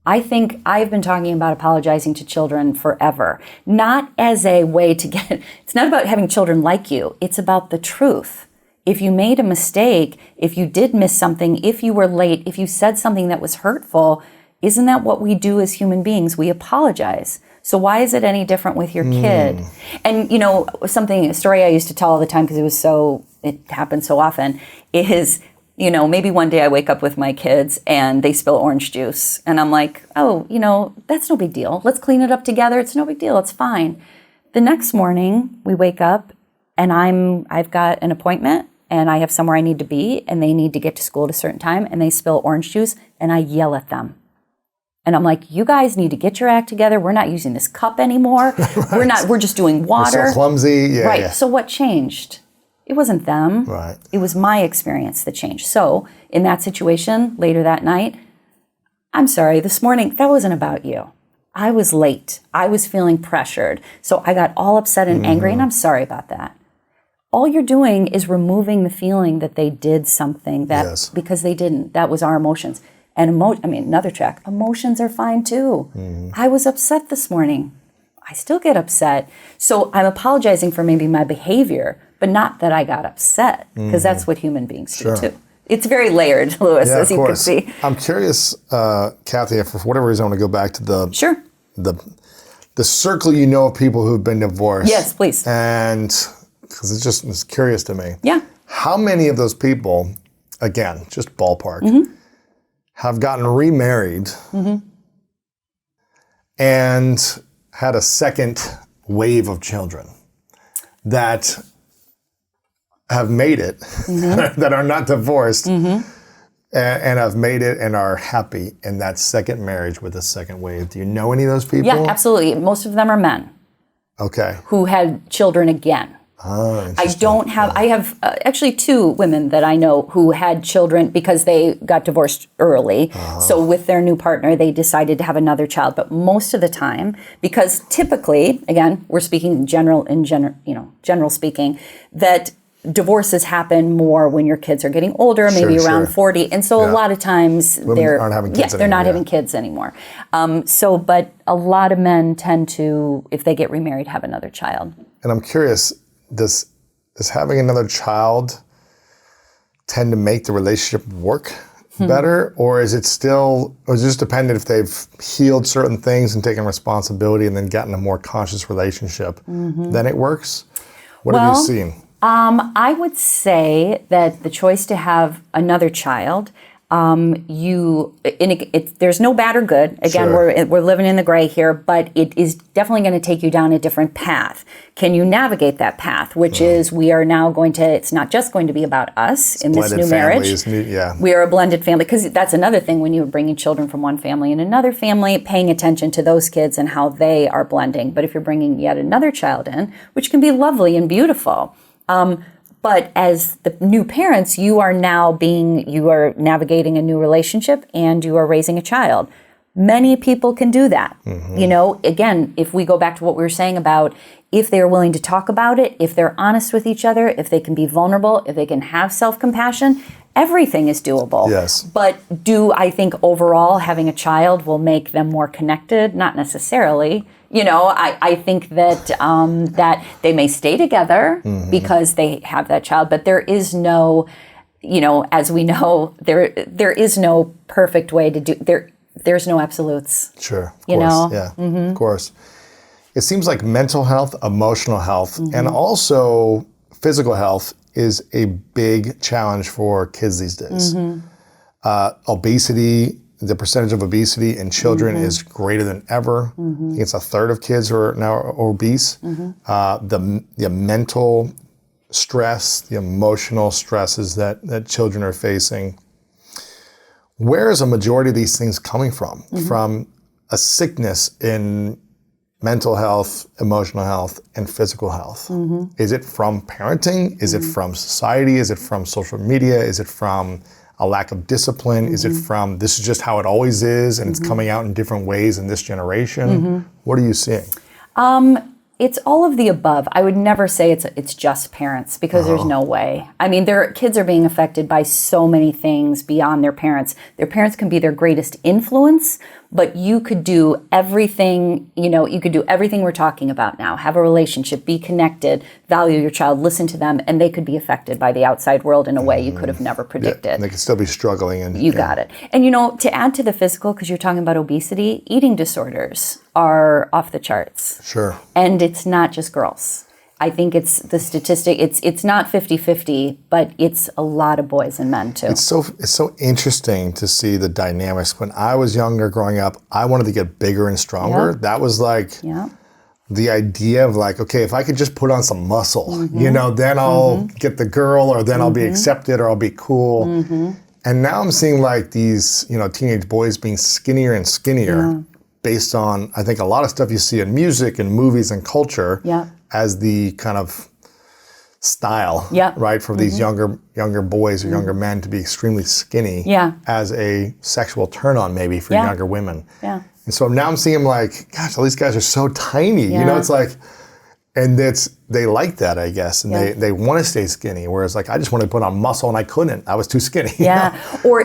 I think I've been talking about apologizing to children forever, not as a way to it's not about having children like you. It's about the truth. If you made a mistake, if you did miss something, if you were late, if you said something that was hurtful, isn't that what we do as human beings? We apologize. So why is it any different with your kid? And, a story I used to tell all the time because it happened so often is, maybe one day I wake up with my kids and they spill orange juice. And I'm like, oh, that's no big deal. Let's clean it up together. It's no big deal. It's fine. The next morning we wake up and I've got an appointment. And I have somewhere I need to be, and they need to get to school at a certain time, and they spill orange juice, and I yell at them. And I'm like, you guys need to get your act together. We're not using this cup anymore. Right. We're just doing water. We're so clumsy. Yeah, right. Yeah. So what changed? It wasn't them. Right. It was my experience that changed. So in that situation, later that night, I'm sorry, this morning, that wasn't about you. I was late. I was feeling pressured. So I got all upset and angry, and I'm sorry about that. All you're doing is removing the feeling that they did something because they didn't. That was our emotions. And another track, emotions are fine too. I was upset this morning. I still get upset. So I'm apologizing for maybe my behavior, but not that I got upset, because that's what human beings do too. It's very layered, Louis, as you can see. I'm curious, Cathy, if for whatever reason I want to go back to the circle of people who've been divorced. Yes, please. And because it's curious to me. Yeah. How many of those people, again, just ballpark, have gotten remarried and had a second wave of children that have made it, that are not divorced, and have made it and are happy in that second marriage with a second wave? Do you know any of those people? Yeah, absolutely. Most of them are men. Okay. Who had children again. Oh, I have actually two women that I know who had children because they got divorced early. So with their new partner, they decided to have another child. But most of the time, because typically, again, we're speaking general speaking, that divorces happen more when your kids are getting older, maybe around 40. And so a lot of times they're not having kids anymore. But a lot of men tend to, if they get remarried, have another child. And I'm curious, does having another child tend to make the relationship work better? Or is it just dependent if they've healed certain things and taken responsibility and then gotten a more conscious relationship, then it works? What have you seen? I would say that the choice to have another child, there's no bad or good. Again, we're living in the gray here, but it is definitely going to take you down a different path. Can you navigate that path? Which is, we are now it's not just going to be about us in this new marriage. We are a blended family, because that's another thing when you're bringing children from one family and another family, paying attention to those kids and how they are blending. But if you're bringing yet another child in, which can be lovely and beautiful, but as the new parents, you are navigating a new relationship and you are raising a child. Many people can do that. Again, if we go back to what we were saying about if they are willing to talk about it, if they're honest with each other, if they can be vulnerable, if they can have self-compassion, everything is doable. Yes. But do I think overall having a child will make them more connected? Not necessarily. I think that that they may stay together because they have that child, but there is no, as we know, there is no perfect way to do. There's no absolutes. Sure. Of course. Yeah. Of course. It seems like mental health, emotional health, and also physical health is a big challenge for kids these days. Obesity. The percentage of obesity in children is greater than ever. I think it's a third of kids who are now obese. The mental stress, the emotional stresses that children are facing. Where is a majority of these things coming from? From a sickness in mental health, emotional health, and physical health. Is it from parenting? Is it from society? Is it from social media? Is it from a lack of discipline? Is it from this is just how it always is and it's coming out in different ways in this generation? What are you seeing? It's all of the above. I would never say it's just parents, because there's no way. I mean, their kids are being affected by so many things beyond their parents. Their parents can be their greatest influence, but you could do everything, you could do everything we're talking about now. Have a relationship, be connected, value your child, listen to them, and they could be affected by the outside world in a way you could have never predicted. And they could still be struggling. You got it. And to add to the physical, because you're talking about obesity, eating disorders are off the charts. Sure. And it's not just girls. I think it's the statistic. It's not 50-50, but it's a lot of boys and men too. It's so interesting to see the dynamics. When I was younger, growing up, I wanted to get bigger and stronger. Yep. That was like the idea of like, okay, if I could just put on some muscle, then I'll get the girl, or then I'll be accepted, or I'll be cool. And now I'm seeing like these, teenage boys being skinnier and skinnier based on, I think, a lot of stuff you see in music and movies and culture. As the kind of style, right, for these younger boys or younger men to be extremely skinny as a sexual turn on maybe for younger women. And so now I'm seeing them like, gosh, all these guys are so tiny. It's like, and they like that, I guess, and they want to stay skinny, whereas like I just wanted to put on muscle and I couldn't. I was too skinny. Or,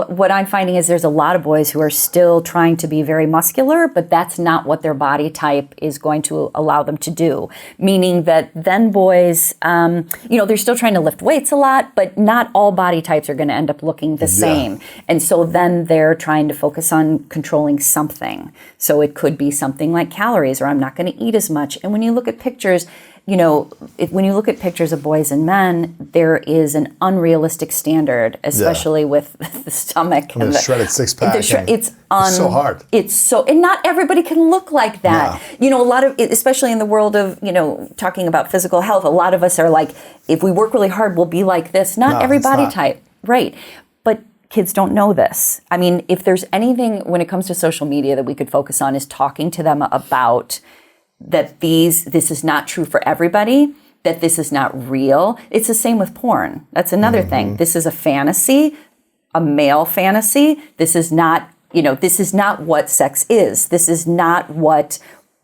what I'm finding is there's a lot of boys who are still trying to be very muscular, but that's not what their body type is going to allow them to do. Meaning that then boys, they're still trying to lift weights a lot, but not all body types are going to end up looking the same. And so then they're trying to focus on controlling something. So it could be something like calories, or I'm not going to eat as much. And when you look at pictures, when you look at pictures of boys and men, there is an unrealistic standard, especially with the stomach and the shredded six pack. It's so hard. And not everybody can look like that. A lot of, especially in the world of, talking about physical health, a lot of us are like, if we work really hard, we'll be like this. Not every body type, right? But kids don't know this. I mean, if there's anything when it comes to social media that we could focus on is talking to them about that this is not true for everybody, that this is not real. It's the same with porn. That's another thing. This is a fantasy, a male fantasy. This is not, this is not what sex is. This is not what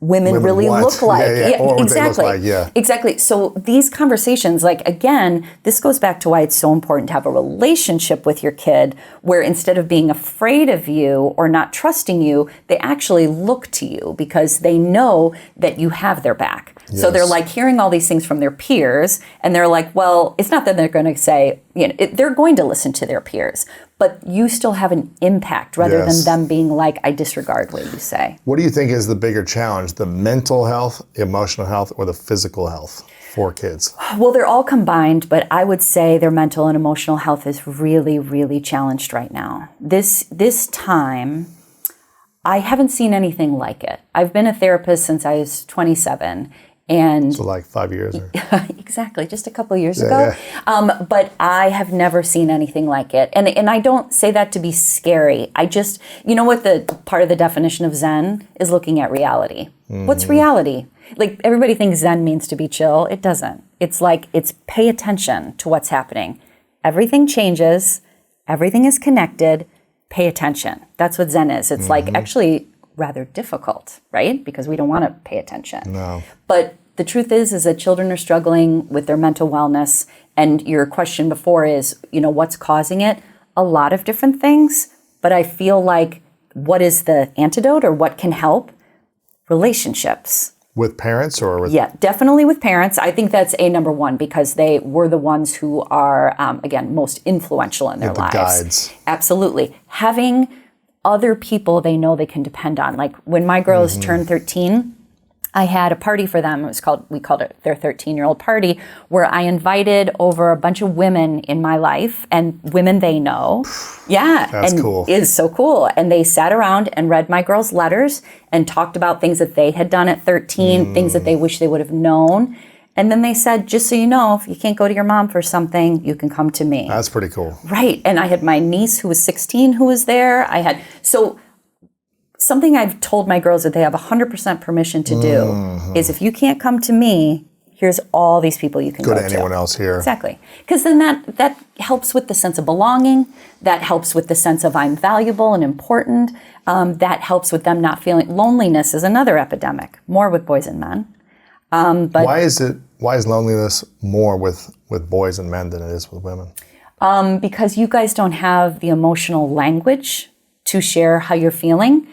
women really what? look like. Yeah, or what they look exactly. like, yeah. Exactly. So these conversations, like, again, this goes back to why it's so important to have a relationship with your kid where instead of being afraid of you or not trusting you, they actually look to you because they know that you have their back. So they're Yes. like hearing all these things from their peers and they're like, well, it's not that they're going to say, they're going to listen to their peers, but you still have an impact rather Yes. than them being like, I disregard what you say. What do you think is the bigger challenge, the mental health, emotional health, or the physical health for kids? Well, they're all combined, but I would say their mental and emotional health is really, really challenged right now. This time, I haven't seen anything like it. I've been a therapist since I was 27. And So like 5 years? Or... exactly, just a couple of years ago. Yeah. But I have never seen anything like it. And I don't say that to be scary. I just, you know what the part of the definition of Zen is looking at reality. What's reality? Like everybody thinks Zen means to be chill. It doesn't. It's like, it's pay attention to what's happening. Everything changes. Everything is connected. Pay attention. That's what Zen is. It's like actually rather difficult, right? Because we don't want to pay attention. No. But the truth is that children are struggling with their mental wellness. And your question before is, what's causing it? A lot of different things. But I feel like what is the antidote or what can help? Relationships. With parents or with... Yeah, definitely with parents. I think that's number one because they were the ones who are, again, most influential in their the lives. Guides. Absolutely. Having other people they know they can depend on. Like when my girls turned 13, I had a party for them. We called it their 13-year-old party, where I invited over a bunch of women in my life and women they know. Yeah. That's cool. It is so cool. And they sat around and read my girls' letters and talked about things that they had done at 13, things that they wish they would have known. And then they said, just so you know, if you can't go to your mom for something, you can come to me. That's pretty cool. Right. And I had my niece who was 16 who was there. So something I've told my girls that they have 100% permission to do is if you can't come to me, here's all these people you can go to. Go to anyone else here. Exactly. Because then that helps with the sense of belonging. That helps with the sense of I'm valuable and important. That helps with them not feeling... Loneliness is another epidemic, more with boys and men. But why is loneliness more with boys and men than it is with women? Because you guys don't have the emotional language to share how you're feeling.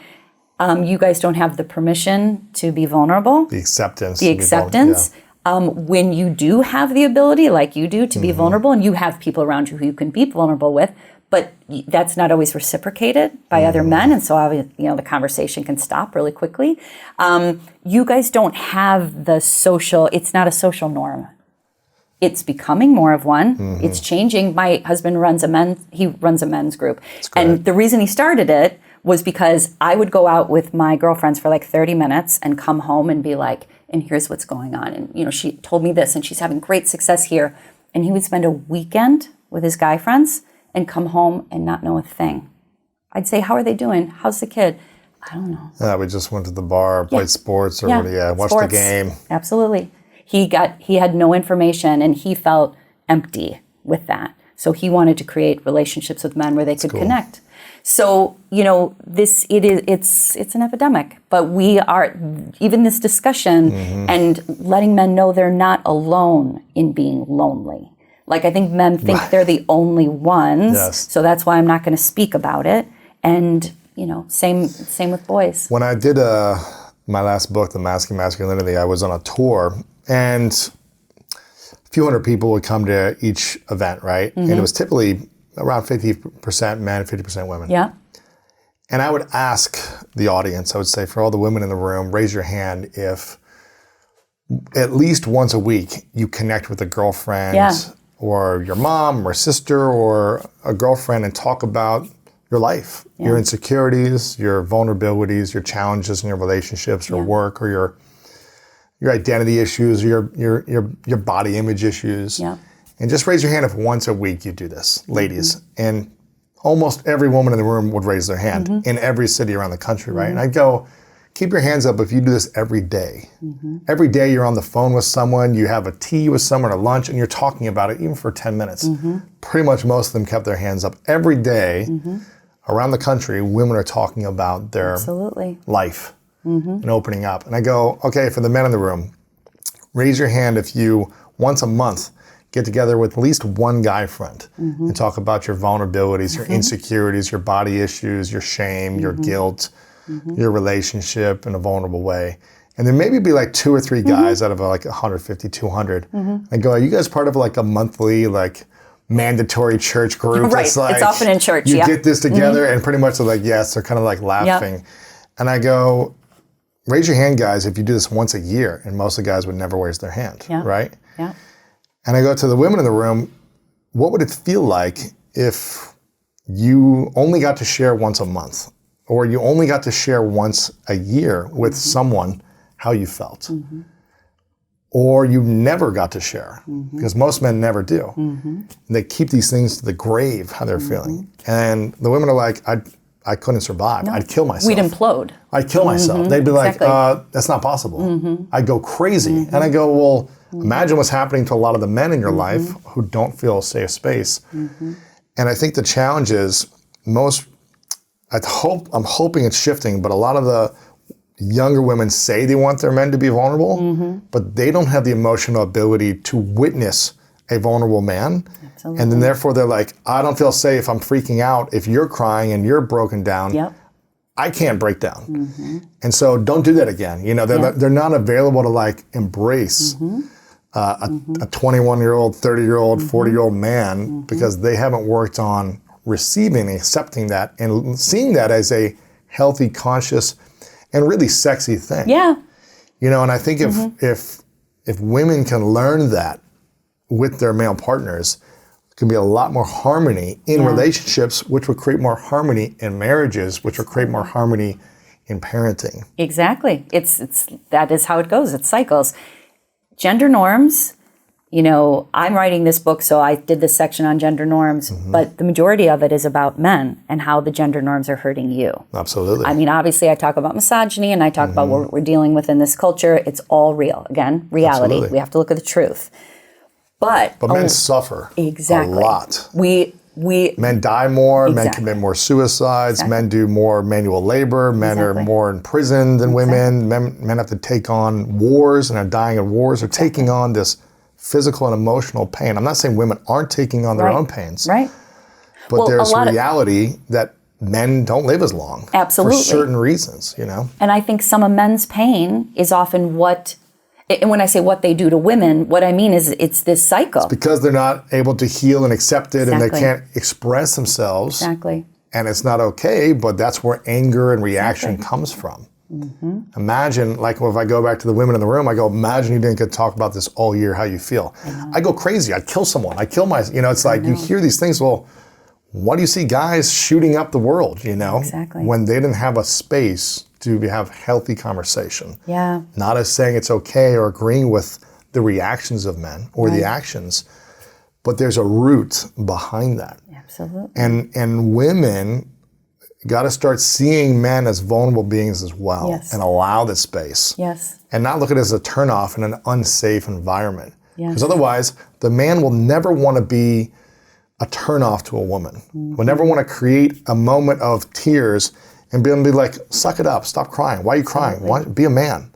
You guys don't have the permission to be vulnerable. The acceptance. When you do have the ability, like you do, to be vulnerable, and you have people around you who you can be vulnerable with, but that's not always reciprocated by other men, and so the conversation can stop really quickly. You guys don't have the social. It's not a social norm. It's becoming more of one. It's changing. My husband runs a men's group, and the reason he started it was because I would go out with my girlfriends for like 30 minutes and come home and be like, and here's what's going on. And, she told me this and she's having great success here. And he would spend a weekend with his guy friends and come home and not know a thing. I'd say, how are they doing? How's the kid? I don't know. Yeah, we just went to the bar, played sports, or watched the game. Absolutely. He had no information and he felt empty with that. So he wanted to create relationships with men where they could connect. So, it's an epidemic, but we are, even this discussion and letting men know they're not alone in being lonely. Like, I think men think they're the only ones. Yes. So that's why I'm not going to speak about it. And, same with boys. When I did my last book, The Masking Masculinity, I was on a tour and a few hundred people would come to each event, right? And it was typically around 50% men, 50% women. Yeah. And I would ask the audience, I would say, for all the women in the room, raise your hand if at least once a week you connect with a girlfriend or your mom or sister or a girlfriend and talk about your life, your insecurities, your vulnerabilities, your challenges in your relationships or work or your identity issues, your body image issues. Yeah. And just raise your hand if once a week you do this, ladies. And almost every woman in the room would raise their hand in every city around the country, right? And I'd go, keep your hands up if you do this every day. Every day you're on the phone with someone, you have a tea with someone or lunch, and you're talking about it even for 10 minutes. Pretty much most of them kept their hands up. Every day around the country, women are talking about their life. and opening up. And I go, okay, for the men in the room, raise your hand if you, once a month, get together with at least one guy friend and talk about your vulnerabilities, your insecurities, your body issues, your shame, your guilt, your relationship in a vulnerable way. And then maybe be like 2 or 3 guys out of like 150, 200. And go, are you guys part of like a monthly like mandatory church group? Right, That's like, it's often in church, you yeah. get this together and pretty much they're like, yes, they're kind of like laughing. Yep. And I go, raise your hand, guys, if you do this once a year. And most of the guys would never raise their hand, right? Yeah. And I go to the women in the room, what would it feel like if you only got to share once a month, or you only got to share once a year with someone how you felt? Or you never got to share, because most men never do. They keep these things to the grave, how they're feeling. And the women are like, I couldn't survive. I'd kill myself. We'd implode. I'd kill myself. They'd be like, Exactly. that's not possible. I'd go crazy. And I go, well, imagine what's happening to a lot of the men in your life who don't feel a safe space. And I think the challenge is I'm hoping it's shifting, but a lot of the younger women say they want their men to be vulnerable, but they don't have the emotional ability to witness a vulnerable man. Absolutely. And then therefore they're like, I don't feel safe, I'm freaking out. If you're crying and you're broken down, Yep. I can't break down. And so don't do that again. You know, they're not available to like embrace a 21-year-old, 30-year-old, 40-year-old man because they haven't worked on receiving and accepting that and seeing that as a healthy, conscious, and really sexy thing. Yeah. You know, and I think if women can learn that with their male partners, there can be a lot more harmony in relationships, which would create more harmony in marriages, which would create more harmony in parenting. Exactly. It's that is how it goes. It cycles. Gender norms, you know, I'm writing this book, so I did this section on gender norms, but the majority of it is about men and how the gender norms are hurting you. Absolutely. I mean, obviously I talk about misogyny and I talk about what we're dealing with in this culture. It's all real. Again, reality. Absolutely. We have to look at the truth. But men suffer exactly. a lot. We Men die more, men Exactly. commit more suicides, men do more manual labor, men are more in prison than women, men have to take on wars and are dying in wars, or taking on this physical and emotional pain. I'm not saying women aren't taking on their own pains, right. but Well, there's a lot reality that men don't live as long. Absolutely. For certain reasons, you know? And I think some of men's pain is often what, and when I say what they do to women, what I mean is it's this cycle. Because they're not able to heal and accept it, and they Exactly. can't express themselves. Exactly. And it's not okay, but that's where anger and reaction comes from. Imagine, like if I go back to the women in the room, I go, imagine you didn't get to talk about this all year, how you feel. I go crazy, I'd kill someone, I kill it's like you hear these things, well, why do you see guys shooting up the world, you know? Exactly. When they didn't have a space to have healthy conversation. Yeah. Not as saying it's okay or agreeing with the reactions of men or the actions, but there's a root behind that. Absolutely. And women got to start seeing men as vulnerable beings as well, Yes. and allow the space. Yes. And not look at it as a turnoff in an unsafe environment. Yes. Because otherwise, the man will never want to be a turnoff to a woman. Will never want to create a moment of tears and be like, suck it up, stop crying. Why are you crying? Why, be a man.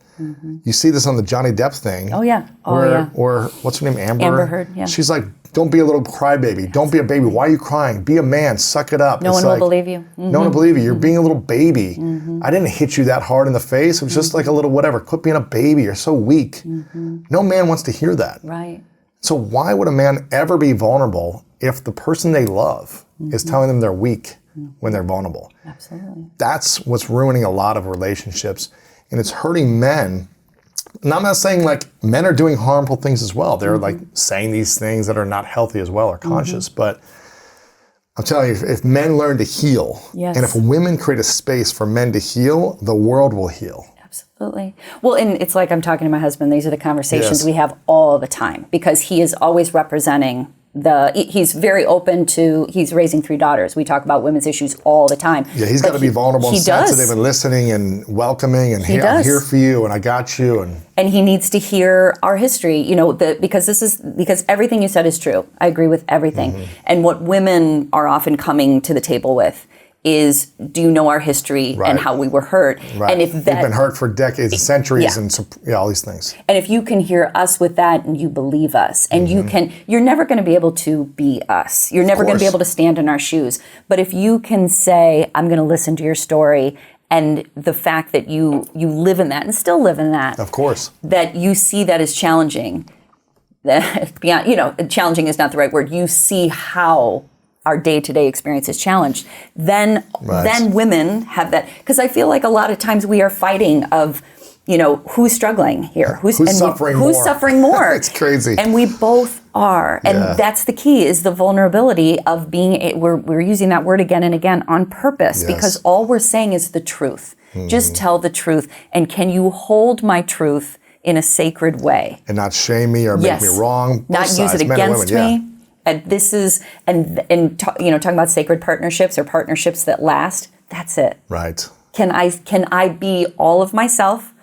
You see this on the Johnny Depp thing. Oh, yeah. Oh, where, yeah. Or what's her name, Amber? Amber Heard, yeah. She's like, don't be a little crybaby. Don't be a baby. Why are you crying? Be a man. Suck it up. No one will believe you. No one will believe you. You're being a little baby. I didn't hit you that hard in the face. It was just like a little whatever. Quit being a baby. You're so weak. No man wants to hear that. Right. So why would a man ever be vulnerable if the person they love is telling them they're weak when they're vulnerable? Absolutely. That's what's ruining a lot of relationships, and it's hurting men. And I'm not saying like men are doing harmful things as well. They're like saying these things that are not healthy as well or conscious. But I'm telling you, if men learn to heal, Yes. and if women create a space for men to heal, the world will heal. Absolutely. Well, and it's like I'm talking to my husband. These are the conversations Yes. we have all the time because he is always representing he's very open to, he's raising 3 daughters. We talk about women's issues all the time. Yeah, he's got to be vulnerable and he does. sensitive and listening and welcoming and He I'm does. here for you and I got you. And he needs to hear our history, you know, because everything you said is true. I agree with everything. And what women are often coming to the table with is, do you know our history and Right. how we were hurt? Right. And if We've that, been hurt for decades and centuries Yeah. and all these things. and if you can hear us with that and you believe us and you're never going to be able to be us. You're never going to be course. able to stand in our shoes. But if you can say, I'm going to listen to your story, and the fact that you live in that and still live in that, Of course. that you see that as challenging, that beyond, challenging is not the right word. You see how our day-to-day experience is challenged. Then women have that, because I feel like a lot of times we are fighting of, who's struggling here, who's suffering who's more. suffering more. It's crazy. And we both are, and Yeah. that's the key, is the vulnerability of being. We're using that word again and again on purpose, Yes. because all we're saying is the truth. Just tell the truth, and can you hold my truth in a sacred way? And not shame me or make me wrong. Both Not use sides, it men and against women, me. And this is, talking about sacred partnerships or partnerships that last. That's it. Right. Can I be all of myself,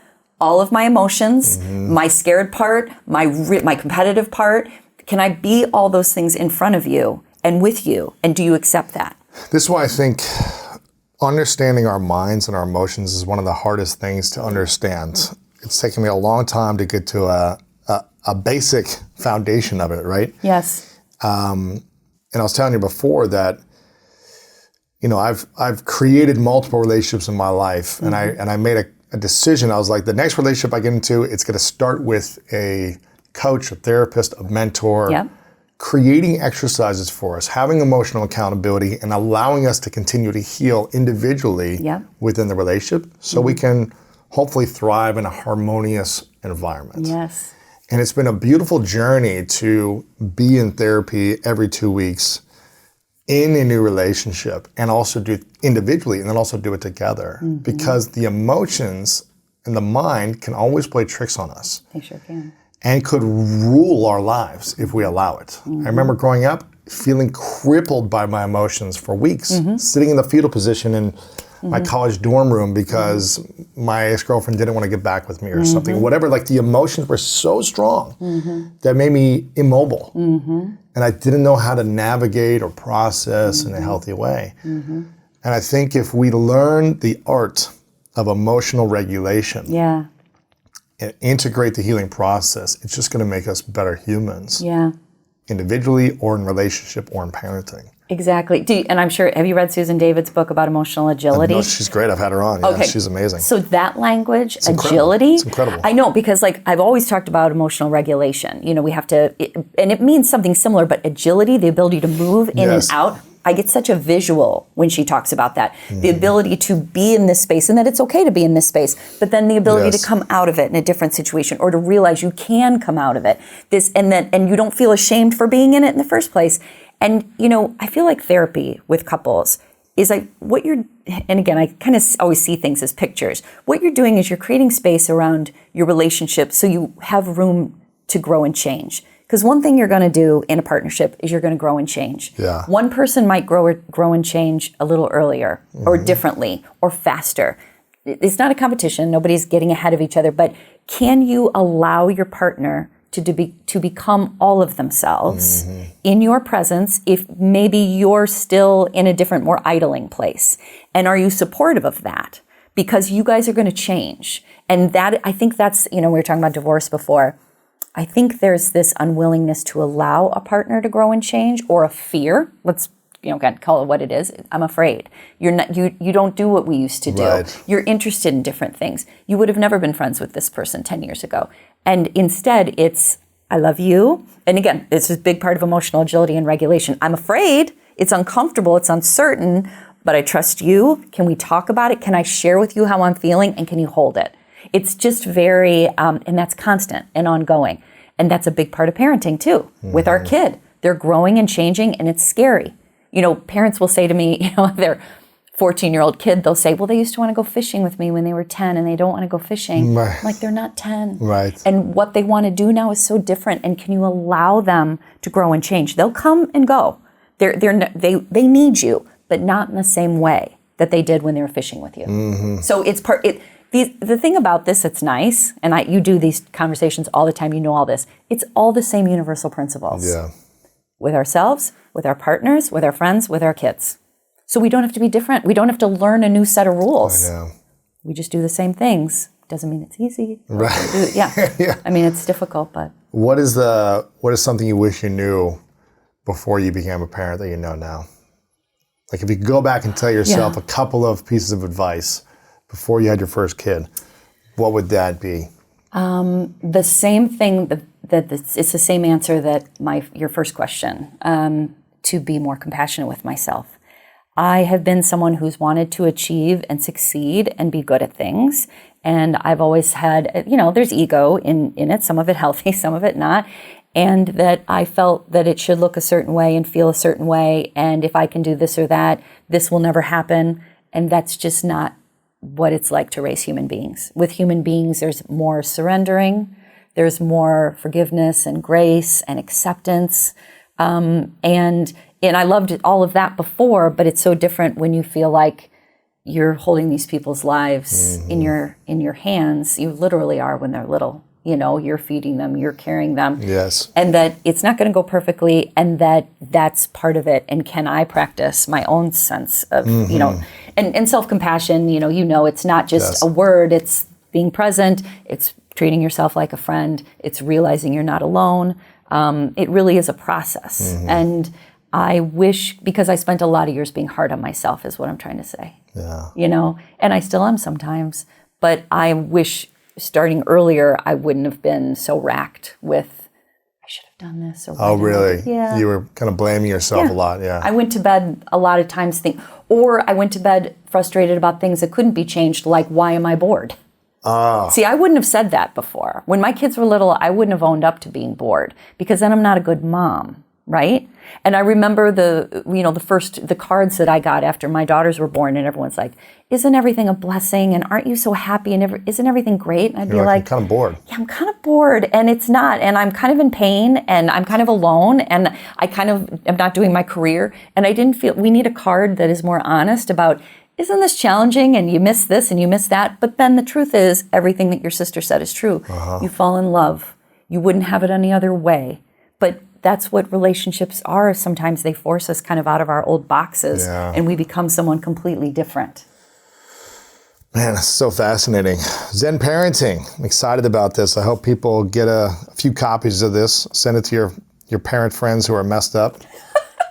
all of my emotions, my scared part, my competitive part? Can I be all those things in front of you and with you? And do you accept that? This is why I think understanding our minds and our emotions is one of the hardest things to understand. It's taken me a long time to get to a basic foundation of it, right? Yes. And I was telling you before that, I've created multiple relationships in my life, and I made a decision. I was like, the next relationship I get into, it's going to start with a coach, a therapist, a mentor, Yep. creating exercises for us, having emotional accountability, and allowing us to continue to heal individually Yep. within the relationship, so we can hopefully thrive in a harmonious environment. Yes. And it's been a beautiful journey to be in therapy every 2 weeks in a new relationship, and also do it individually and then also do it together, because the emotions and the mind can always play tricks on us They sure can. and could rule our lives if we allow it. I remember growing up feeling crippled by my emotions for weeks, sitting in the fetal position in my college dorm room because my ex-girlfriend didn't want to get back with me or something, whatever. Like, the emotions were so strong that made me immobile. And I didn't know how to navigate or process in a healthy way. And I think if we learn the art of emotional regulation Yeah. and integrate the healing process, it's just going to make us better humans, Yeah. individually or in relationship or in parenting. Exactly. And I'm sure, have you read Susan David's book about emotional agility? No, she's great. I've had her on. Yeah, Okay. she's amazing. So that language, incredible. agility. It's incredible. I know, because I've always talked about emotional regulation. We have to, and it means something similar, but agility, the ability to move in Yes. and out. I get such a visual when she talks about that. The ability to be in this space, and that it's okay to be in this space, but then the ability Yes. to come out of it in a different situation, or to realize you can come out of it. And you don't feel ashamed for being in it in the first place. And, I feel like therapy with couples is like and again, I kind of always see things as pictures. What you're doing is you're creating space around your relationship so you have room to grow and change. Because one thing you're going to do in a partnership is you're going to grow and change. Yeah. One person might grow and change a little earlier or differently or faster. It's not a competition. Nobody's getting ahead of each other. But can you allow your partner to become all of themselves in your presence, if maybe you're still in a different, more idling place? And are you supportive of that? Because you guys are going to change. And that, I think that's, we were talking about divorce before. I think there's this unwillingness to allow a partner to grow and change, or a fear. Let's, again, call it what it is. I'm afraid. You're not, you don't do what we used to do. Right. You're interested in different things. You would have never been friends with this person 10 years ago. And instead, it's, I love you. And again, it's a big part of emotional agility and regulation. I'm afraid, it's uncomfortable, it's uncertain, but I trust you. Can we talk about it? Can I share with you how I'm feeling? And can you hold it? It's just very, and that's constant and ongoing. And that's a big part of parenting too, with our kid. They're growing and changing, and it's scary. Parents will say to me, their 14-year-old kid, they'll say, well, they used to want to go fishing with me when they were 10, and they don't want to go fishing. Right. I'm like, they're not 10. Right. And what they want to do now is so different. And can you allow them to grow and change? They'll come and go. They need you, but not in the same way that they did when they were fishing with you. So it's the thing about this that's nice, and you do these conversations all the time, you know all this, it's all the same universal principles. Yeah. With ourselves, with our partners, with our friends, with our kids. So we don't have to be different. We don't have to learn a new set of rules. I know. We just do the same things. Doesn't mean it's easy. Right. Yeah. I mean, it's difficult, but. What is something you wish you knew before you became a parent that you know now? Like if you could go back and tell yourself a couple of pieces of advice before you had your first kid, what would that be? The same thing it's the same answer that your first question, to be more compassionate with myself. I have been someone who's wanted to achieve and succeed and be good at things. And I've always had, there's ego in it, some of it healthy, some of it not. And that I felt that it should look a certain way and feel a certain way. And if I can do this or that, this will never happen. And that's just not what it's like to raise human beings. With human beings, there's more surrendering, there's more forgiveness and grace and acceptance. And I loved all of that before, but it's so different when you feel like you're holding these people's lives in your hands. You literally are when they're little. You're feeding them, you're carrying them. Yes. And that it's not going to go perfectly, and that's part of it. And can I practice my own sense of, and self-compassion, it's not just a word, it's being present, it's treating yourself like a friend, it's realizing you're not alone. It really is a process. And I wish, because I spent a lot of years being hard on myself is what I'm trying to say. Yeah. And I still am sometimes, but I wish starting earlier, I wouldn't have been so racked with, I should have done this. Or Oh, really? Yeah. You were kind of blaming yourself a lot, yeah. I went to bed a lot of times or I went to bed frustrated about things that couldn't be changed, like, why am I bored? See, I wouldn't have said that before. When my kids were little, I wouldn't have owned up to being bored, because then I'm not a good mom, right? And I remember the cards that I got after my daughters were born, and everyone's like, isn't everything a blessing? And aren't you so happy? And isn't everything great? And I'd be like, I'm kind of bored. Yeah, I'm kind of bored, and it's not. And I'm kind of in pain, and I'm kind of alone, and I kind of am not doing my career. And I didn't feel, we need a card that is more honest about, isn't this challenging? And you miss this and you miss that. But then the truth is, everything that your sister said is true. You fall in love. You wouldn't have it any other way. But that's what relationships are. Sometimes they force us kind of out of our old boxes, and we become someone completely different. Man, it's so fascinating. Zen parenting. I'm excited about this. I hope people get a few copies of this. Send it to your parent friends who are messed up.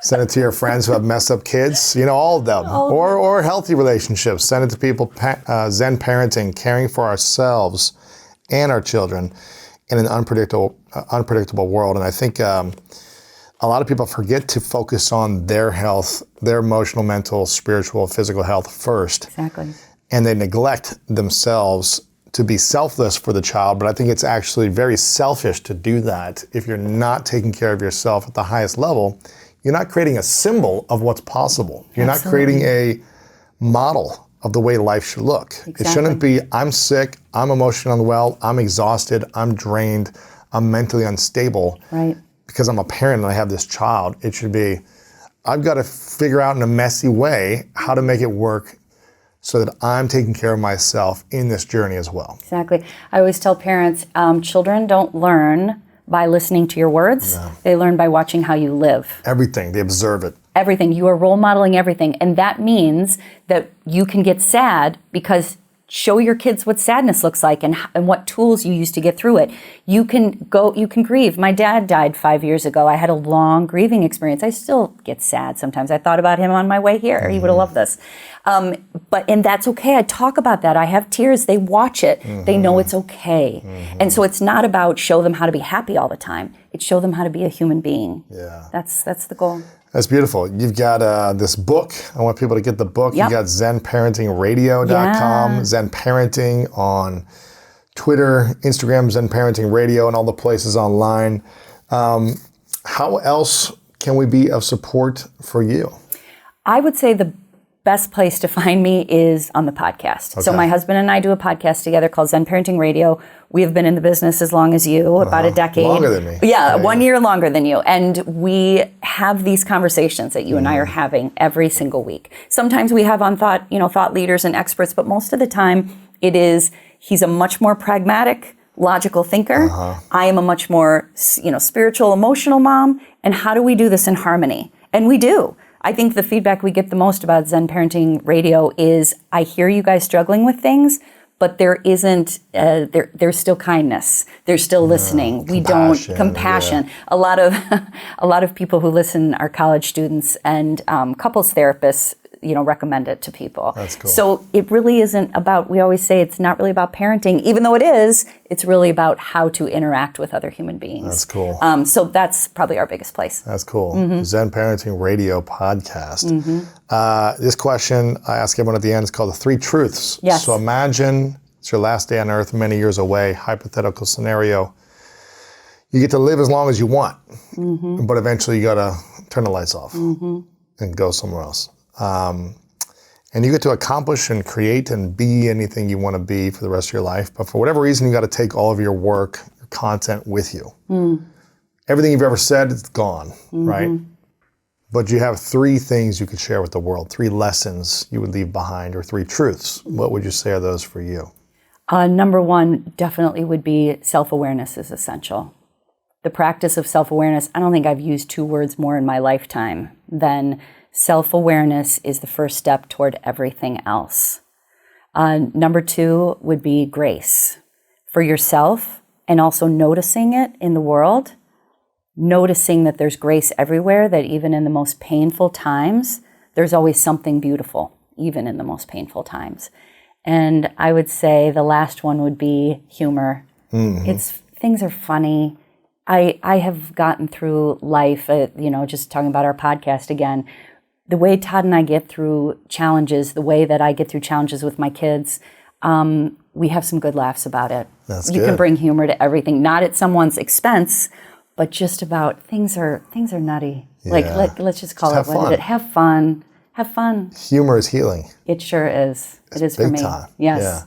Send it to your friends who have messed up kids. All of them. Or healthy relationships. Send it to people. Zen parenting, caring for ourselves and our children in an unpredictable world. And I think a lot of people forget to focus on their health, their emotional, mental, spiritual, physical health first. Exactly. And they neglect themselves to be selfless for the child. But I think it's actually very selfish to do that. If you're not taking care of yourself at the highest level, you're not creating a symbol of what's possible. You're not creating a model of the way life should look. Exactly. It shouldn't be, I'm sick, I'm emotionally unwell, I'm exhausted, I'm drained, I'm mentally unstable. Right. Because I'm a parent and I have this child. It should be, I've got to figure out in a messy way how to make it work so that I'm taking care of myself in this journey as well. Exactly. I always tell parents, children don't learn by listening to your words. No. They learn by watching how you live. Everything. They observe it. Everything. You are role modeling everything. And that means that you can get sad because show your kids what sadness looks like and what tools you use to get through it. You can grieve. My dad died 5 years ago. I had a long grieving experience. I still get sad sometimes. I thought about him on my way here. He would have loved this. And that's okay. I talk about that. I have tears. They watch it. They know it's okay. And so it's not about show them how to be happy all the time. It's show them how to be a human being. Yeah. That's the goal. That's beautiful. You've got this book. I want people to get the book. Yep. You got ZenParentingRadio.com, Zen Parenting on Twitter, Instagram, Zen Parenting Radio, and all the places online. How else can we be of support for you? I would say the best place to find me is on the podcast. Okay. So my husband and I do a podcast together called Zen Parenting Radio. We have been in the business as long as you, about a decade. Longer than me. Yeah, 1 year longer than you. And we have these conversations that you and I are having every single week. Sometimes we have on thought leaders and experts, but most of the time he's a much more pragmatic, logical thinker. I am a much more, spiritual, emotional mom. And how do we do this in harmony? And we do. I think the feedback we get the most about Zen Parenting Radio is, I hear you guys struggling with things, but there isn't, there's still kindness. There's still listening. Compassion. A lot of people who listen are college students and couples therapists, recommend it to people. That's cool. So it really isn't about, we always say it's not really about parenting, even though it is, it's really about how to interact with other human beings. That's cool. So that's probably our biggest place. That's cool. Zen Parenting Radio podcast. This question I ask everyone at the end is called the 3 truths. Yes. So imagine it's your last day on earth, many years away, hypothetical scenario. You get to live as long as you want, but eventually you got to turn the lights off and go somewhere else. And you get to accomplish and create and be anything you want to be for the rest of your life. But for whatever reason, you got to take all of your work, your content with you. Everything you've ever said is gone, right? But you have 3 things you could share with the world, 3 lessons you would leave behind, or 3 truths. What would you say are those for you? Number 1 definitely would be self-awareness is essential. The practice of self-awareness, I don't think I've used 2 words more in my lifetime than self-awareness is the first step toward everything else. Number 2 would be grace for yourself, and also noticing it in the world, noticing that there's grace everywhere, that even in the most painful times, there's always something beautiful, even in the most painful times. And I would say the last one would be humor. Things are funny. I have gotten through life, just talking about our podcast again, the way Todd and I get through challenges, the way that I get through challenges with my kids, we have some good laughs about it. That's you good. can bring humor to everything, not at someone's expense, but just about things are nutty. Yeah. Like let's just call Just it have what fun. is it? Have fun. Have fun. Humor is healing. It sure is. It is for Big me. time. Yes. Yeah.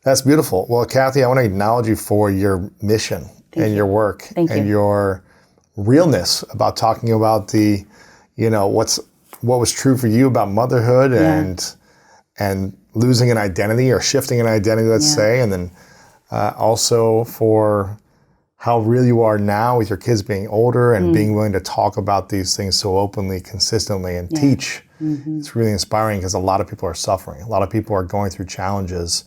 That's beautiful. Well, Cathy, I want to acknowledge you for your mission and your work Thank and you. your realness about talking about the, what was true for you about motherhood and losing an identity or shifting an identity, let's say, and then also for how real you are now with your kids being older and being willing to talk about these things so openly, consistently, and teach. It's really inspiring because a lot of people are suffering. A lot of people are going through challenges.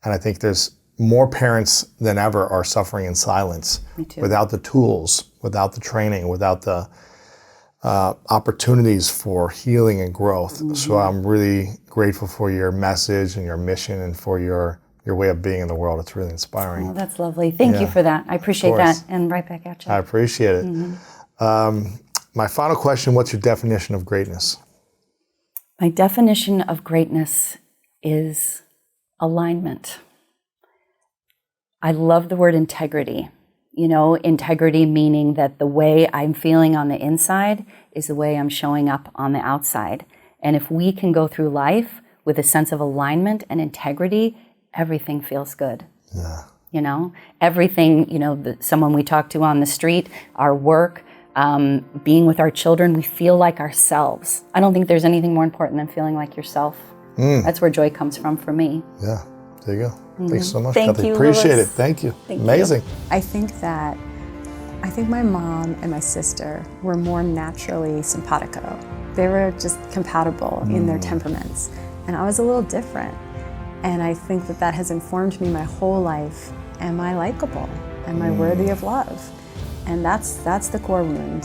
And I think there's more parents than ever are suffering in silence without the tools, without the training, without the opportunities for healing and growth. So I'm really grateful for your message and your mission and for your way of being in the world. It's really inspiring. Oh, that's lovely. Thank you for that. I appreciate that. And right back at you. I appreciate it. My final question, what's your definition of greatness? My definition of greatness is alignment. I love the word integrity. Integrity meaning that the way I'm feeling on the inside is the way I'm showing up on the outside. And if we can go through life with a sense of alignment and integrity, everything feels good. Yeah. Everything, someone we talk to on the street, our work, being with our children, we feel like ourselves. I don't think there's anything more important than feeling like yourself. That's where joy comes from for me. Yeah, there you go. Thanks so much, Thank Cathy. you, Appreciate Louis. it. Thank you. Thank Amazing. you. I think my mom and my sister were more naturally simpatico. They were just compatible in their temperaments. And I was a little different. And I think that has informed me my whole life. Am I likable? Am I worthy of love? And that's the core wound.